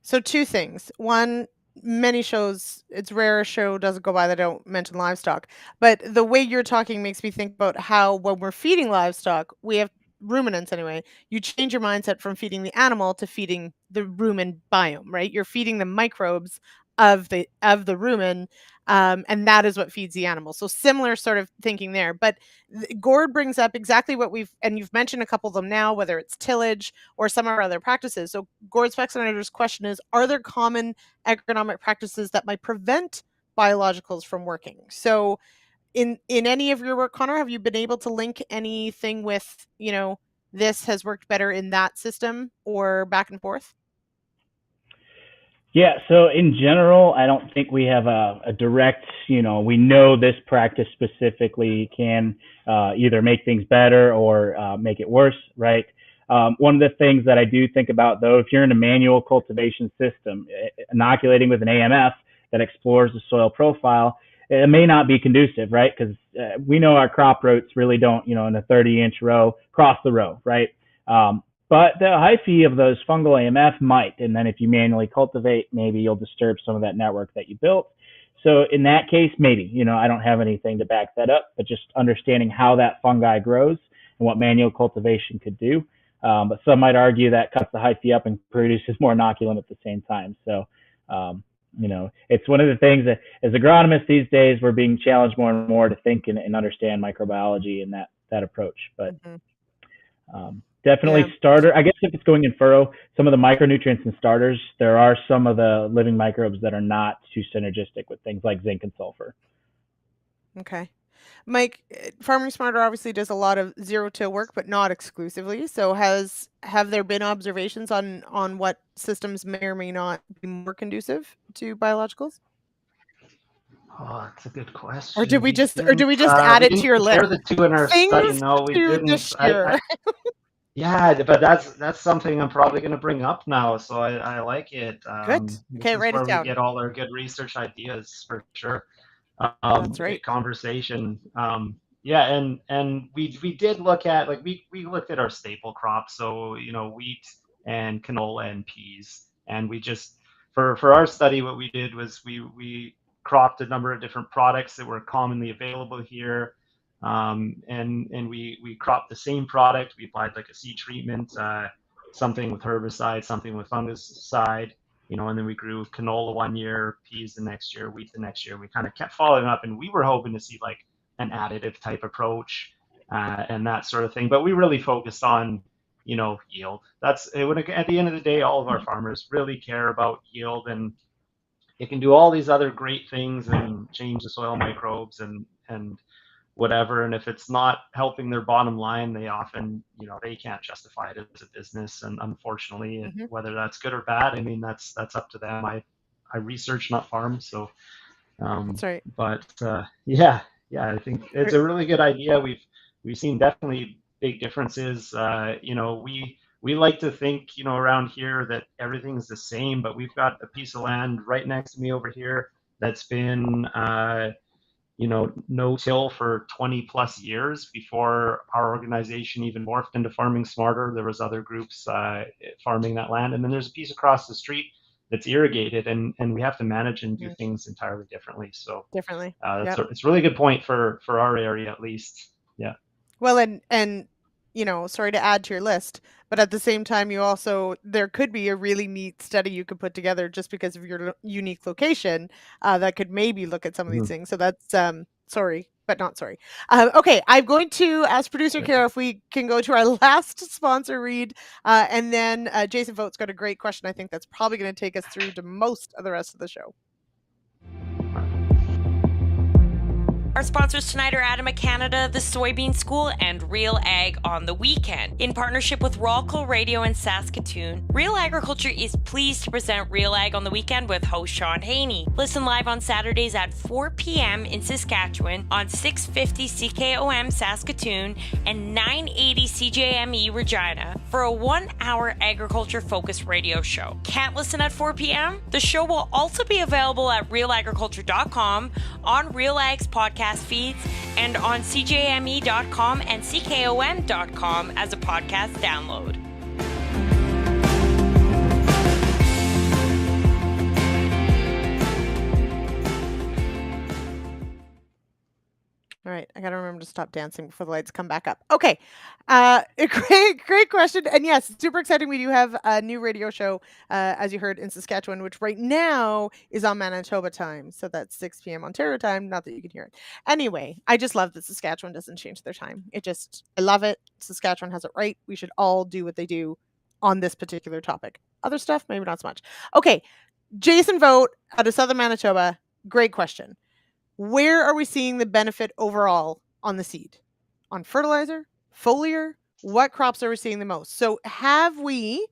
So two things. One, many shows, it's rare a show doesn't go by that don't mention livestock. But the way you're talking makes me think about how when we're feeding livestock, we have ruminants anyway, you change your mindset from feeding the animal to feeding the rumen biome, right? You're feeding the microbes of the rumen, and that is what feeds the animal. So similar sort of thinking there. But Gord brings up exactly what you've mentioned a couple of them now, whether it's tillage or some of our other practices. So Gord Spexinator's question is, are there common agronomic practices that might prevent biologicals from working? So in any of your work, Connor, have you been able to link anything with, this has worked better in that system or back and forth? Yeah, so in general, I don't think we have a direct, we know this practice specifically can either make things better or make it worse, right? One of the things that I do think about, though, if you're in a manual cultivation system, inoculating with an AMF that explores the soil profile, it may not be conducive, right? Because we know our crop roots really don't, in a 30-inch row, cross the row, right? But the hyphae of those fungal AMF might, and then if you manually cultivate, maybe you'll disturb some of that network that you built. So in that case, maybe, I don't have anything to back that up, but just understanding how that fungi grows and what manual cultivation could do. But some might argue that cuts the hyphae up and produces more inoculant at the same time. So, it's one of the things that as agronomists these days, we're being challenged more and more to think and understand microbiology and that approach. But definitely starter. I guess if it's going in furrow, some of the micronutrients in starters, there are some of the living microbes that are not too synergistic with things like zinc and sulfur. Okay. Mike, Farming Smarter obviously does a lot of zero-till work, but not exclusively. So have there been observations on what systems may or may not be more conducive to biologicals? Oh, that's a good question. Or did we just add it to your list? Compare the two in our study. No, we didn't. This year. Yeah, but that's something I'm probably going to bring up now. So I like it. Good. This Okay, is write it where we down. get all our good research ideas for sure. That's right. Conversation. Yeah, and we did look at like we looked at our staple crops, so wheat and canola and peas, and we just for our study what we did was we cropped a number of different products that were commonly available here, and we cropped the same product. We applied like a seed treatment, something with herbicide, something with fungicide, and then we grew canola one year, peas the next year, wheat the next year. We kind of kept following up, and we were hoping to see like an additive type approach and that sort of thing. But we really focused on, yield. That's at the end of the day, all of our farmers really care about yield, and it can do all these other great things and change the soil microbes and whatever. And if it's not helping their bottom line, they often, they can't justify it as a business. And unfortunately, Hmm. whether that's good or bad, I mean, that's up to them. I research, not farm, so That's right. but yeah, I think it's a really good idea. We've seen definitely big differences. We like to think, around here that everything's the same, but we've got a piece of land right next to me over here that's been no-till for 20 plus years before our organization even morphed into Farming Smarter. There was other groups farming that land, and then there's a piece across the street that's irrigated, and we have to manage and do Mhm. things entirely differently. So Differently. that's Yep. it's a really good point for our area at least. Yeah. Well, and sorry to add to your list, but at the same time, there could be a really neat study you could put together just because of your unique location that could maybe look at some of these Mhm. things. So that's sorry, but not sorry. Okay, I'm going to ask producer Kara if we can go to our last sponsor read, and then Jason Vought's got a great question. I think that's probably going to take us through to most of the rest of the show. Our sponsors tonight are ADAMA Canada, the Soybean School, and Real Ag on the Weekend. In partnership with Rolco Radio in Saskatoon, Real Agriculture is pleased to present Real Ag on the Weekend with host Sean Haney. Listen live on Saturdays at 4 p.m. in Saskatchewan on 650 CKOM Saskatoon and 980 CJME Regina for a 1-hour agriculture-focused radio show. Can't listen at 4 p.m.? The show will also be available at realagriculture.com, on Real Ag's podcast feeds, and on CJME.com and CKOM.com as a podcast download. All right, I got to remember to stop dancing before the lights come back up. Okay, a great question, and yes, super exciting. We do have a new radio show, as you heard, in Saskatchewan, which right now is on Manitoba time, so that's 6 p.m. Ontario time. Not that you can hear it. Anyway, I just love that Saskatchewan doesn't change their time. I love it. Saskatchewan has it right. We should all do what they do on this particular topic. Other stuff, maybe not so much. Okay, Jason Vogt out of Southern Manitoba. Great question. Where are we seeing the benefit overall on the seed? On fertilizer? Foliar? What crops are we seeing the most? So this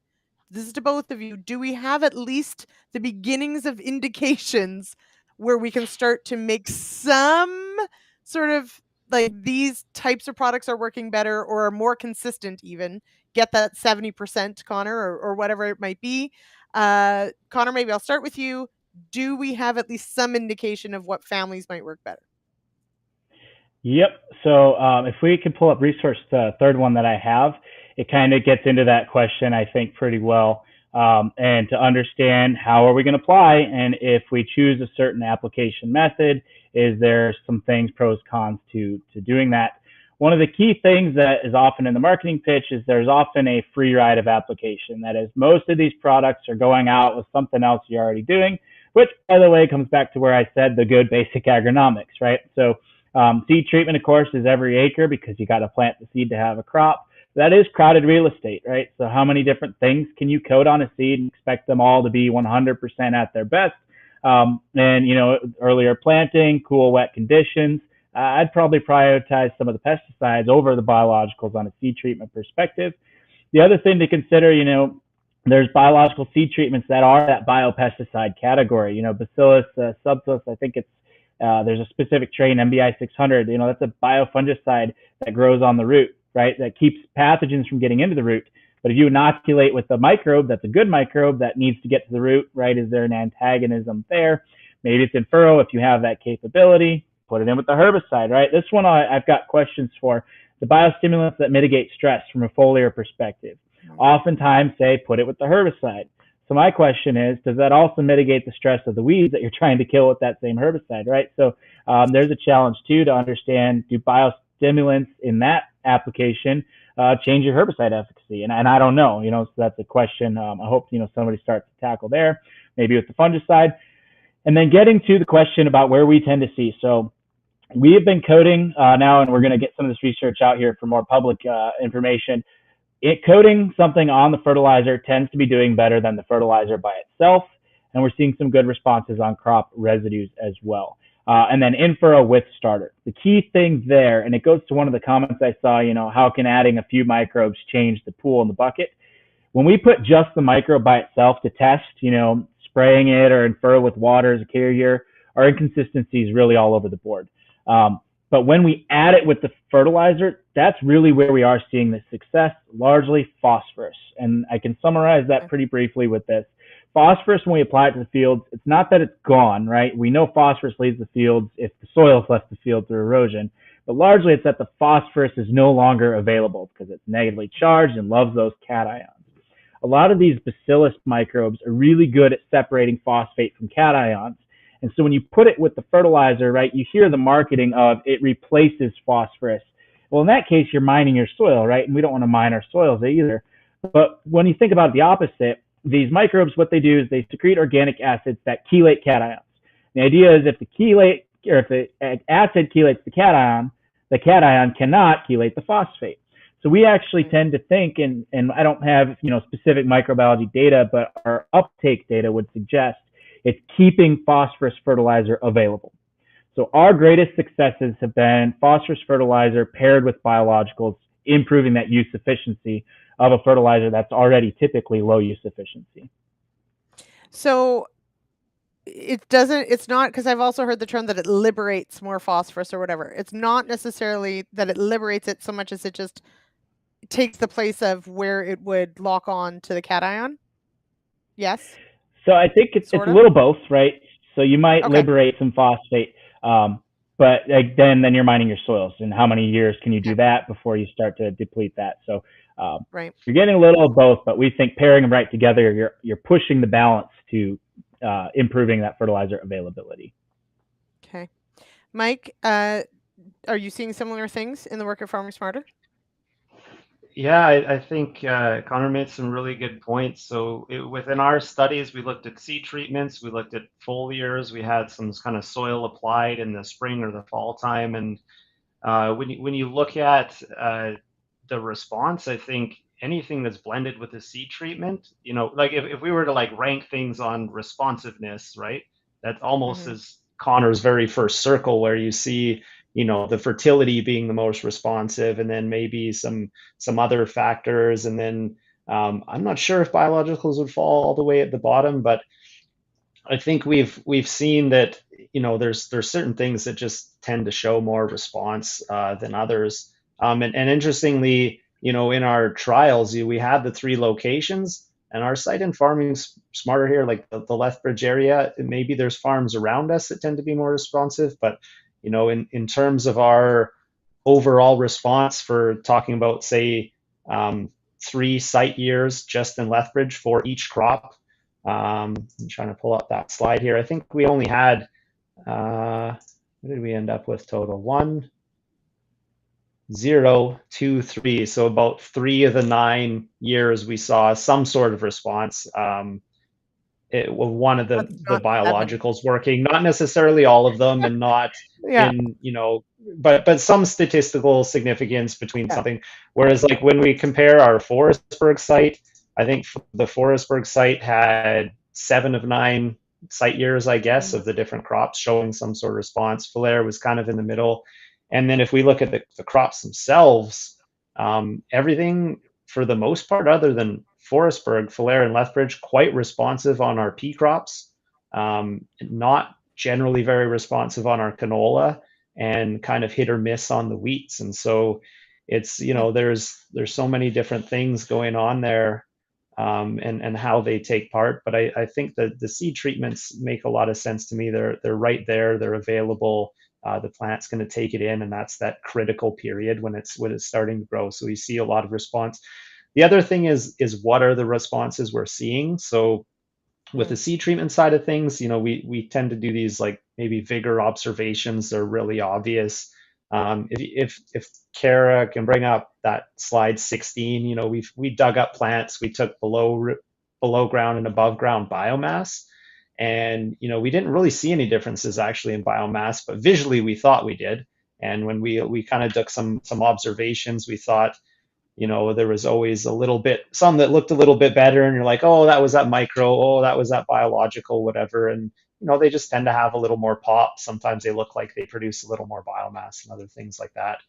is to both of you, do we have at least the beginnings of indications where we can start to make some sort of like these types of products are working better or are more consistent even, get that 70%, Connor, or whatever it might be? Connor, maybe I'll start with you. Do we have at least some indication of what families might work better? Yep. So if we can pull up resource, the third one that I have, it kind of gets into that question, I think, pretty well. And to understand how are we going to apply, and if we choose a certain application method, is there some things, pros, cons to doing that? One of the key things that is often in the marketing pitch is there's often a free ride of application. That is, most of these products are going out with something else you're already doing, which, by the way, comes back to where I said the good basic agronomics, right? So seed treatment, of course, is every acre because you got to plant the seed to have a crop. That is crowded real estate, right? So how many different things can you coat on a seed and expect them all to be 100% at their best? And earlier planting, cool, wet conditions. I'd probably prioritize some of the pesticides over the biologicals on a seed treatment perspective. The other thing to consider, there's biological seed treatments that are that biopesticide category. Bacillus subtilis, I think there's a specific strain, MBI 600. That's a biofungicide that grows on the root, right? That keeps pathogens from getting into the root. But if you inoculate with a microbe that's a good microbe that needs to get to the root, right? Is there an antagonism there? Maybe it's in furrow if you have that capability. Put it in with the herbicide, right? This one I've got questions for. The biostimulants that mitigate stress from a foliar perspective. Oftentimes say put it with the herbicide. So my question is, does that also mitigate the stress of the weeds that you're trying to kill with that same herbicide, right? So there's a challenge too to understand, do biostimulants in that application change your herbicide efficacy? And I don't know, so that's a question I hope, somebody starts to tackle there, maybe with the fungicide. And then getting to the question about where we tend to see. So we have been coding now, and we're going to get some of this research out here for more public information. Coating something on the fertilizer tends to be doing better than the fertilizer by itself, and we're seeing some good responses on crop residues as well. And then in furrow with starter. The key thing there, and it goes to one of the comments I saw, how can adding a few microbes change the pool in the bucket? When we put just the microbe by itself to test, spraying it or in furrow with water as a carrier, our inconsistency is really all over the board. But when we add it with the fertilizer, that's really where we are seeing the success, largely phosphorus. And I can summarize that pretty briefly with this. Phosphorus, when we apply it to the fields, it's not that it's gone, right? We know phosphorus leaves the fields if the soil's left the field through erosion, but largely it's that the phosphorus is no longer available because it's negatively charged and loves those cations. A lot of these bacillus microbes are really good at separating phosphate from cations. And so when you put it with the fertilizer, right, you hear the marketing of it replaces phosphorus. Well, in that case, you're mining your soil, right? And we don't want to mine our soils either. But when you think about the opposite, these microbes, what they do is they secrete organic acids that chelate cations. The idea is if the acid chelates the cation cannot chelate the phosphate. So we actually tend to think, and I don't have specific microbiology data, but our uptake data would suggest it's keeping phosphorus fertilizer available. So our greatest successes have been phosphorus fertilizer paired with biologicals, improving that use efficiency of a fertilizer that's already typically low use efficiency. So it's not, because I've also heard the term that it liberates more phosphorus or whatever. It's not necessarily that it liberates it so much as it just takes the place of where it would lock on to the cation. Yes? So I think it's a little both, right? So you might liberate some phosphate, but then you're mining your soils. And how many years can you do that before you start to deplete that? So you're getting a little of both, but we think pairing them right together, you're pushing the balance to improving that fertilizer availability. Okay. Mike, are you seeing similar things in the work at Farming Smarter? Yeah, I think Connor made some really good points. So within our studies, we looked at seed treatments, we looked at foliars, we had some kind of soil applied in the spring or the fall time. And when you look at the response, I think anything that's blended with a seed treatment, like if we were to rank things on responsiveness, right? That almost is Connor's very first circle where you see the fertility being the most responsive, and then maybe some other factors. And then I'm not sure if biologicals would fall all the way at the bottom, but I think we've seen that, there's certain things that just tend to show more response than others. And interestingly, in our trials, we had the 3 locations, and our site in Farming Smarter here, like the Lethbridge area, maybe there's farms around us that tend to be more responsive, but in terms of our overall response for talking about, say, 3 site years just in Lethbridge for each crop. I'm trying to pull up that slide here. I think we only had, what did we end up with total? 1, 0, 2, 3. So about 3 of the 9 years we saw some sort of response. One of the biologicals working, not necessarily all of them, and not in, but some statistical significance between something. Whereas when we compare our Forestburg site, I think the Forestburg site had 7 of 9 site years, I guess, of the different crops showing some sort of response. Falher was kind of in the middle. And then if we look at the crops themselves, everything for the most part, other than Forestburg, Falher, and Lethbridge, quite responsive on our pea crops, not generally very responsive on our canola, and kind of hit or miss on the wheats. And so, it's, there's so many different things going on there, and how they take part. But I think that the seed treatments make a lot of sense to me. They're right there. They're available. The plant's going to take it in, and that's that critical period when it's starting to grow. So we see a lot of response. The other thing is what are the responses we're seeing? So with the seed treatment side of things, we tend to do these like maybe vigor observations. They're really obvious. If Kara can bring up that slide 16, we dug up plants, we took below ground and above ground biomass, and we didn't really see any differences actually in biomass, but visually we thought we did. And when we kind of took some observations, we thought, there was always some that looked a little bit better, and you're like, oh, that was that micro, oh, that was that biological, whatever. And they just tend to have a little more pop. Sometimes they look like they produce a little more biomass and other things like that.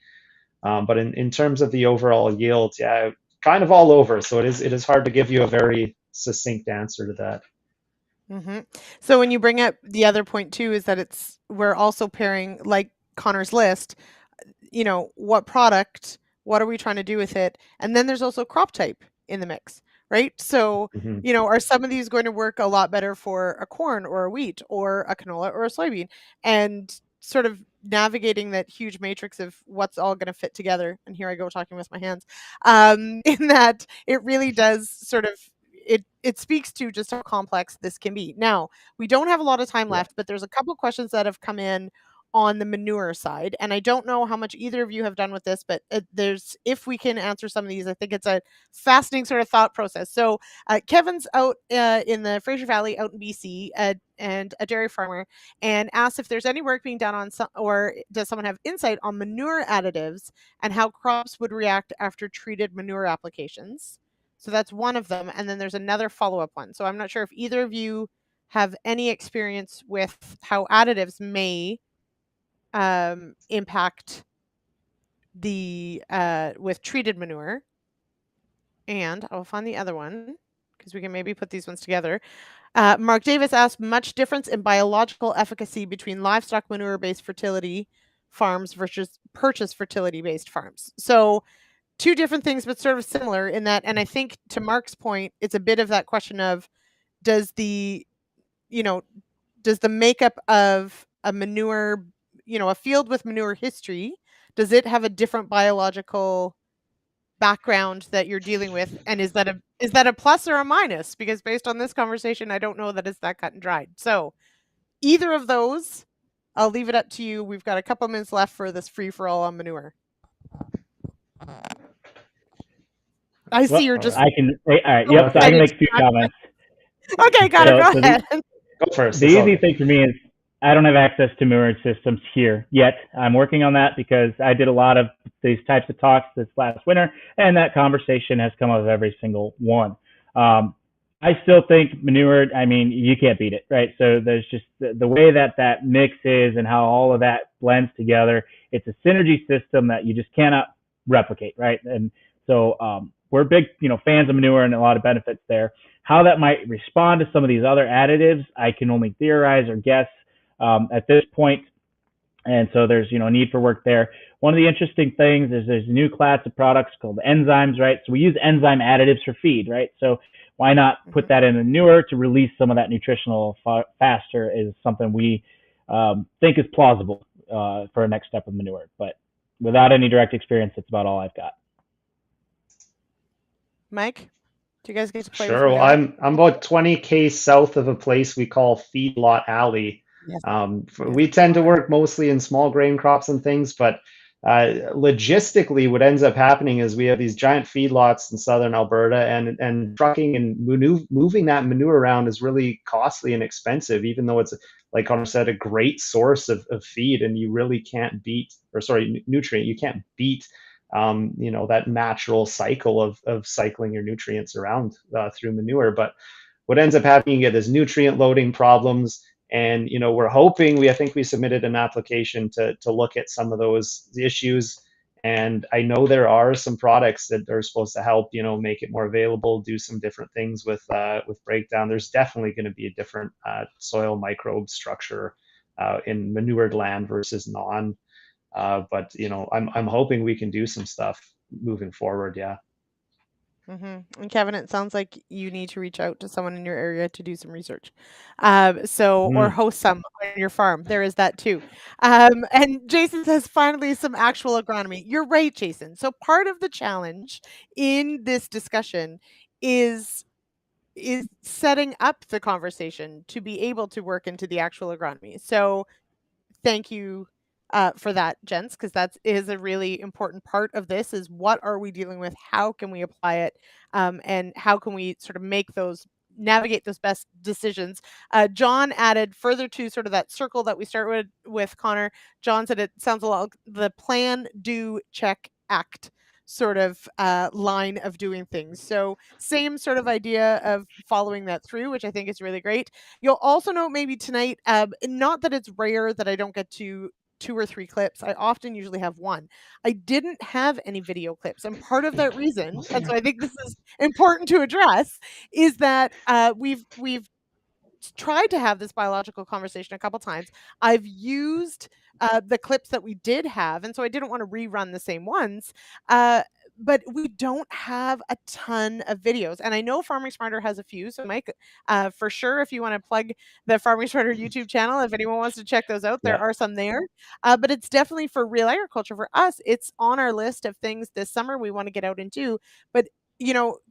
But in terms of the overall yield, yeah, kind of all over. So it is hard to give you a very succinct answer to that. Mm-hmm. So when you bring up the other point too, is that we're also pairing, like Connor's list, what product, what are we trying to do with it? And then there's also crop type in the mix, right? So, are some of these going to work a lot better for a corn or a wheat or a canola or a soybean? And sort of navigating that huge matrix of what's all going to fit together. And here I go talking with my hands, in that it really does sort of, it speaks to just how complex this can be. Now, we don't have a lot of time left, but there's a couple of questions that have come in on the manure side. And I don't know how much either of you have done with this, but if we can answer some of these, I think it's a fascinating sort of thought process. So Kevin's out in the Fraser Valley out in BC, and a dairy farmer, and asks if there's any work being done on or does someone have insight on manure additives and how crops would react after treated manure applications. So that's one of them. And then there's another follow-up one. So I'm not sure if either of you have any experience with how additives may impact the with treated manure. And I'll find the other one because we can maybe put these ones together. Mark Davis asked, much difference in biological efficacy between livestock manure-based fertility farms versus purchase fertility-based farms. So two different things, but sort of similar in that. And I think to Mark's point, it's a bit of that question of, does the makeup of a manure, a field with manure history, does it have a different biological background that you're dealing with? And is that a plus or a minus? Because based on this conversation, I don't know that it's that cut and dried. So either of those, I'll leave it up to you. We've got a couple minutes left for this free for all on manure. I see you're just. I can. All right. Yep. So I can make a few comments. Okay, got it. Go ahead. Go first. The easy thing for me is I don't have access to manure systems here yet. I'm working on that because I did a lot of these types of talks this last winter, and that conversation has come up with every single one. I still think manure, you can't beat it, right? So there's just the way that mix is and how all of that blends together. It's a synergy system that you just cannot replicate, right? And so we're big, fans of manure and a lot of benefits there. How that might respond to some of these other additives, I can only theorize or guess at this point. And so there's, need for work there. One of the interesting things is there's a new class of products called enzymes, right? So we use enzyme additives for feed, right? So why not put that in manure to release some of that nutritional faster is something we think is plausible for a next step of manure. But without any direct experience, that's about all I've got. Mike, do you guys get to play? Sure. Well, I'm about 20K south of a place we call Feedlot Alley. Yes. We tend to work mostly in small grain crops and things, but logistically, what ends up happening is we have these giant feedlots in southern Alberta, and trucking and moving that manure around is really costly and expensive, even though it's, like Connor said, a great source of feed, and you really can't beat, nutrient, you can't beat that natural cycle of cycling your nutrients around through manure. But what ends up happening, you get this nutrient loading problems. And, we're hoping, I think we submitted an application to look at some of those issues. And I know there are some products that are supposed to help, make it more available, do some different things with breakdown. There's definitely going to be a different soil microbe structure in manured land versus non. But I'm hoping we can do some stuff moving forward. Yeah. And Kevin, it sounds like you need to reach out to someone in your area to do some research. Or host some on your farm. There is that too. And Jason says, finally, some actual agronomy. You're right, Jason. So part of the challenge in this discussion is setting up the conversation to be able to work into the actual agronomy. So thank you for that, gents, because that is a really important part of this is what are we dealing with? How can we apply it? And how can we sort of navigate those best decisions? John added further to sort of that circle that we start with Connor. John said it sounds a lot like the plan, do, check, act sort of line of doing things. So same sort of idea of following that through, which I think is really great. You'll also note maybe tonight, not that it's rare that I don't get to 2 or 3 clips. I often usually have 1. I didn't have any video clips, and part of that reason, and so I think this is important to address, is that we've tried to have this biological conversation a couple times. I've used the clips that we did have, and so I didn't want to rerun the same ones. But we don't have a ton of videos, and I know Farming Smarter has a few. So, Mike, for sure, if you want to plug the Farming Smarter YouTube channel, if anyone wants to check those out, there are some there. But it's definitely for real agriculture. For us, it's on our list of things this summer we want to get out and do. But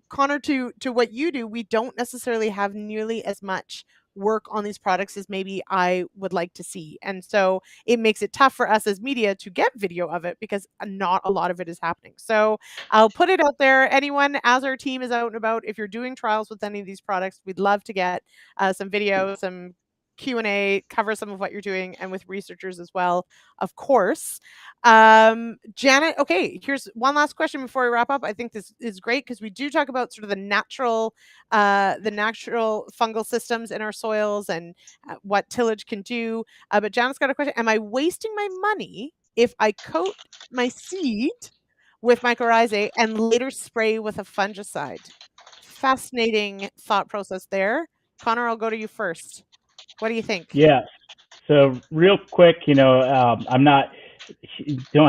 Connor, to what you do, we don't necessarily have nearly as much work on these products as maybe I would like to see. And so it makes it tough for us as media to get video of it because not a lot of it is happening. So I'll put it out there. Anyone, as our team is out and about, if you're doing trials with any of these products, we'd love to get some video, some Q&A, cover some of what you're doing, and with researchers as well, of course. Janet, okay, here's one last question before we wrap up. I think this is great because we do talk about sort of the natural fungal systems in our soils and what tillage can do. But Janet's got a question. Am I wasting my money if I coat my seed with mycorrhizae and later spray with a fungicide? Fascinating thought process there. Connor, I'll go to you first. What do you think? Yeah. So real quick, don't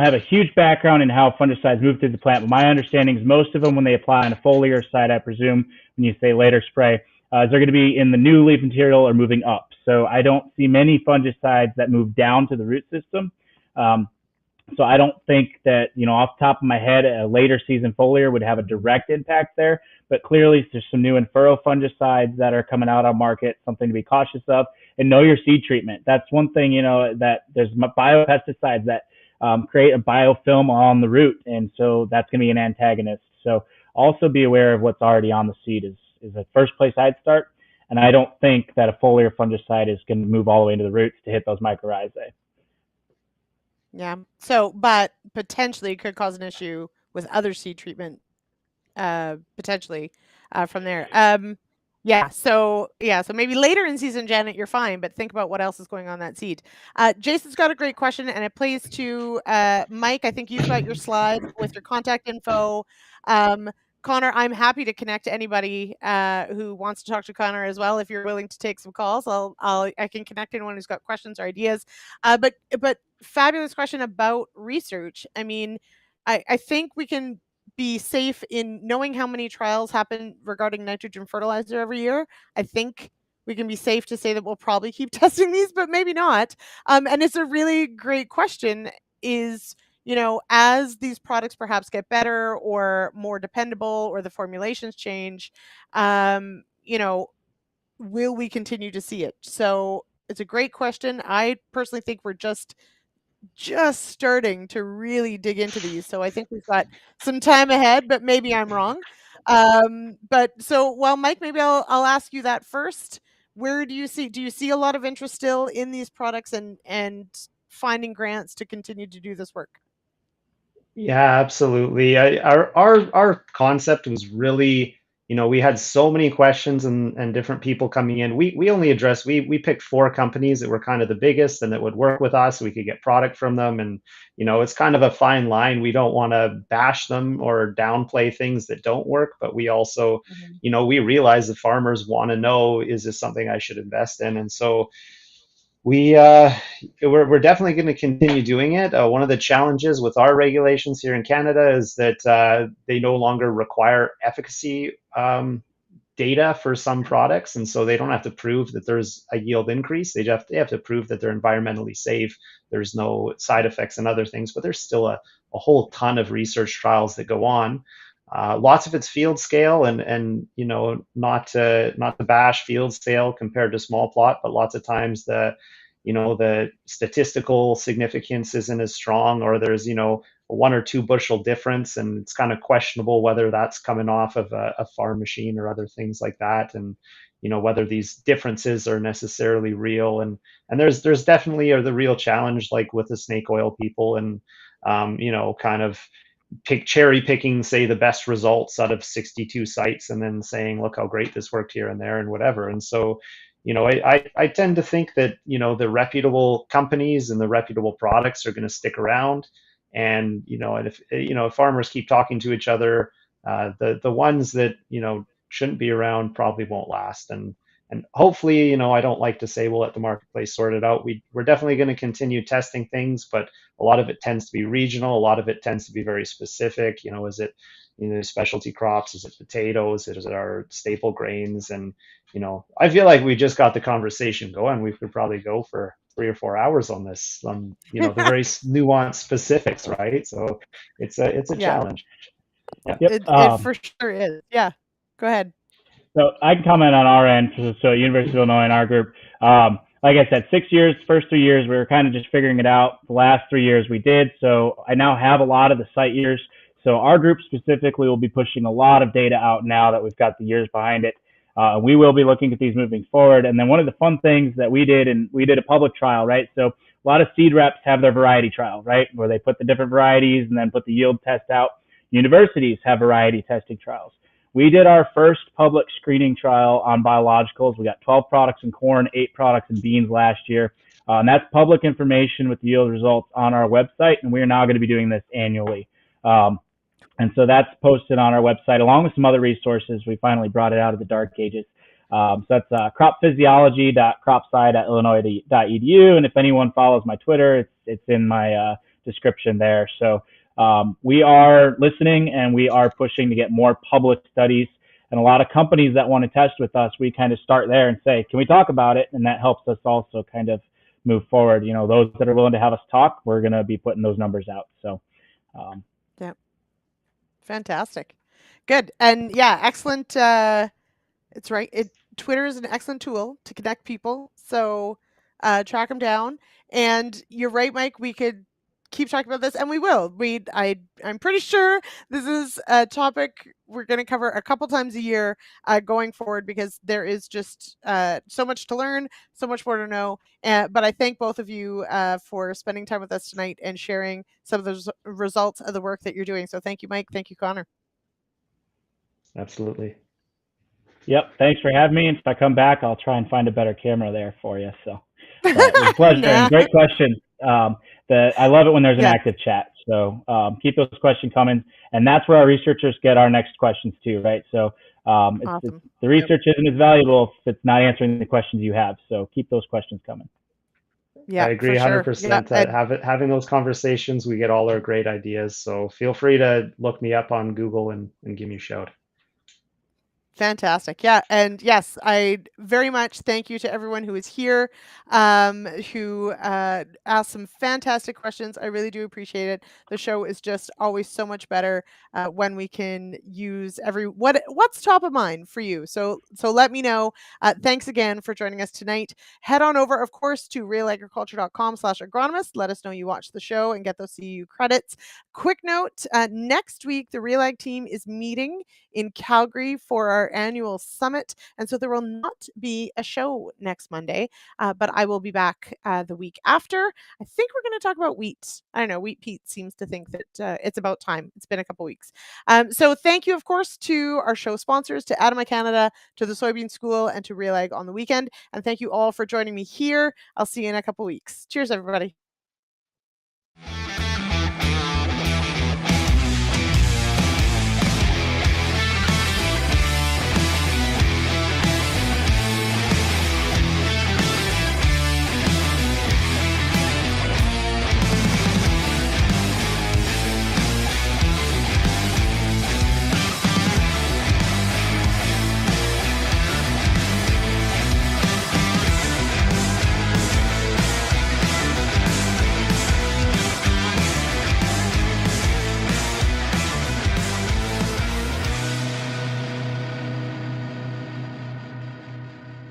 have a huge background in how fungicides move through the plant, but my understanding is most of them, when they apply on a foliar side, I presume, when you say later spray, they're going to be in the new leaf material or moving up. So I don't see many fungicides that move down to the root system. So I don't think that, off the top of my head, a later season foliar would have a direct impact there. But clearly, there's some new in-furrow fungicides that are coming out on market, something to be cautious of. And know your seed treatment. That's one thing, that there's biopesticides that create a biofilm on the root. And so that's going to be an antagonist. So also be aware of what's already on the seed is the first place I'd start. And I don't think that a foliar fungicide is going to move all the way into the roots to hit those mycorrhizae. Yeah. So, but potentially it could cause an issue with other seed treatment, potentially from there. So maybe later in season, Janet, you're fine, but think about what else is going on that seed. Jason's got a great question, and it plays to Mike. I think you've got your slide with your contact info. Connor, I'm happy to connect to anybody who wants to talk to Connor as well. If you're willing to take some calls, I can connect anyone who's got questions or ideas. But fabulous question about research. I mean, I think we can be safe in knowing how many trials happen regarding nitrogen fertilizer every year. I think we can be safe to say that we'll probably keep testing these, but maybe not. And it's a really great question is, as these products perhaps get better or more dependable or the formulations change, will we continue to see it? So it's a great question. I personally think we're just starting to really dig into these. So I think we've got some time ahead, but maybe I'm wrong. Mike, maybe I'll ask you that first. Where do you see a lot of interest still in these products and finding grants to continue to do this work? Yeah, absolutely. Our concept was really, we had so many questions and different people coming in. We only addressed, we picked 4 companies that were kind of the biggest and that would work with us. We could get product from them. And, it's kind of a fine line. We don't want to bash them or downplay things that don't work, but we also, we realize the farmers want to know, is this something I should invest in? And so We're definitely going to continue doing it. One of the challenges with our regulations here in Canada is that they no longer require efficacy data for some products, and so they don't have to prove that there's a yield increase. They have to prove that they're environmentally safe. There's no side effects and other things, but there's still a whole ton of research trials that go on. Lots of it's field scale, and not to bash field scale compared to small plot, but lots of times the statistical significance isn't as strong, or there's a 1 or 2 bushel difference, and it's kind of questionable whether that's coming off of a farm machine or other things like that, and whether these differences are necessarily real, and there's definitely the real challenge, like with the snake oil people, and kind of cherry picking, say, the best results out of 62 sites, and then saying, look how great this worked here and there and whatever. And so I tend to think that the reputable companies and the reputable products are going to stick around, and if farmers keep talking to each other, the ones that shouldn't be around probably won't last. And hopefully, I don't like to say we'll let the marketplace sort it out. We're definitely going to continue testing things, but a lot of it tends to be regional. A lot of it tends to be very specific. Is it specialty crops? Is it potatoes? Is it our staple grains? And I feel like we just got the conversation going. We could probably go for 3 or 4 hours on this, on the very nuanced specifics, right? So it's a challenge. Yep. It for sure is. Yeah, go ahead. So I can comment on our end. So University of Illinois in our group, like I said, 6 years, first 3 years, we were kind of just figuring it out. The last 3 years we did. So I now have a lot of the site years. So our group specifically will be pushing a lot of data out now that we've got the years behind it. We will be looking at these moving forward. And then one of the fun things that we did, and we did a public trial, right? So a lot of seed reps have their variety trial, right? Where they put the different varieties and then put the yield test out. Universities have variety testing trials. We did our first public screening trial on biologicals. We got 12 products in corn, 8 products in beans last year. And that's public information with the yield results on our website. And we are now going to be doing this annually. And so that's posted on our website along with some other resources. We finally brought it out of the dark ages. So that's cropphysiology.cropsci.illinois.edu. And if anyone follows my Twitter, it's in my description there. So we are listening, and we are pushing to get more public studies, and a lot of companies that want to test with us, we kind of start there and say, can we talk about it? And that helps us also kind of move forward. Those that are willing to have us talk, we're going to be putting those numbers out. So, yeah, fantastic. Good. And yeah, excellent. It's right. Twitter is an excellent tool to connect people. So track them down. And you're right, Mike, we could keep talking about this, and we will. I'm pretty sure this is a topic we're going to cover a couple times a year going forward, because there is just so much to learn, so much more to know. But I thank both of you for spending time with us tonight and sharing some of the results of the work that you're doing. So thank you, Mike. Thank you, Connor. Absolutely. Yep. Thanks for having me. And if I come back, I'll try and find a better camera there for you. So it was a pleasure. And great question. I love it when there's an active chat. So keep those questions coming. And that's where our researchers get our next questions too, right? So awesome. The research isn't as valuable if it's not answering the questions you have. So keep those questions coming. Yeah, I agree 100%. Yeah, having those conversations, we get all our great ideas. So feel free to look me up on Google and give me a shout. Fantastic. Yeah. And yes, I very much thank you to everyone who is here, who asked some fantastic questions. I really do appreciate it. The show is just always so much better when we can use what's top of mind for you. So let me know. Thanks again for joining us tonight. Head on over, of course, to realagriculture.com/agronomist. Let us know you watched the show and get those CEU credits. Quick note, next week, the Real Ag team is meeting in Calgary for our annual summit. And so there will not be a show next Monday, but I will be back the week after. I think we're going to talk about wheat. I don't know. Wheat Pete seems to think that it's about time. It's been a couple weeks. So thank you, of course, to our show sponsors, to ADAMA Canada, to the Soybean School, and to Real Ag on the Weekend. And thank you all for joining me here. I'll see you in a couple weeks. Cheers, everybody.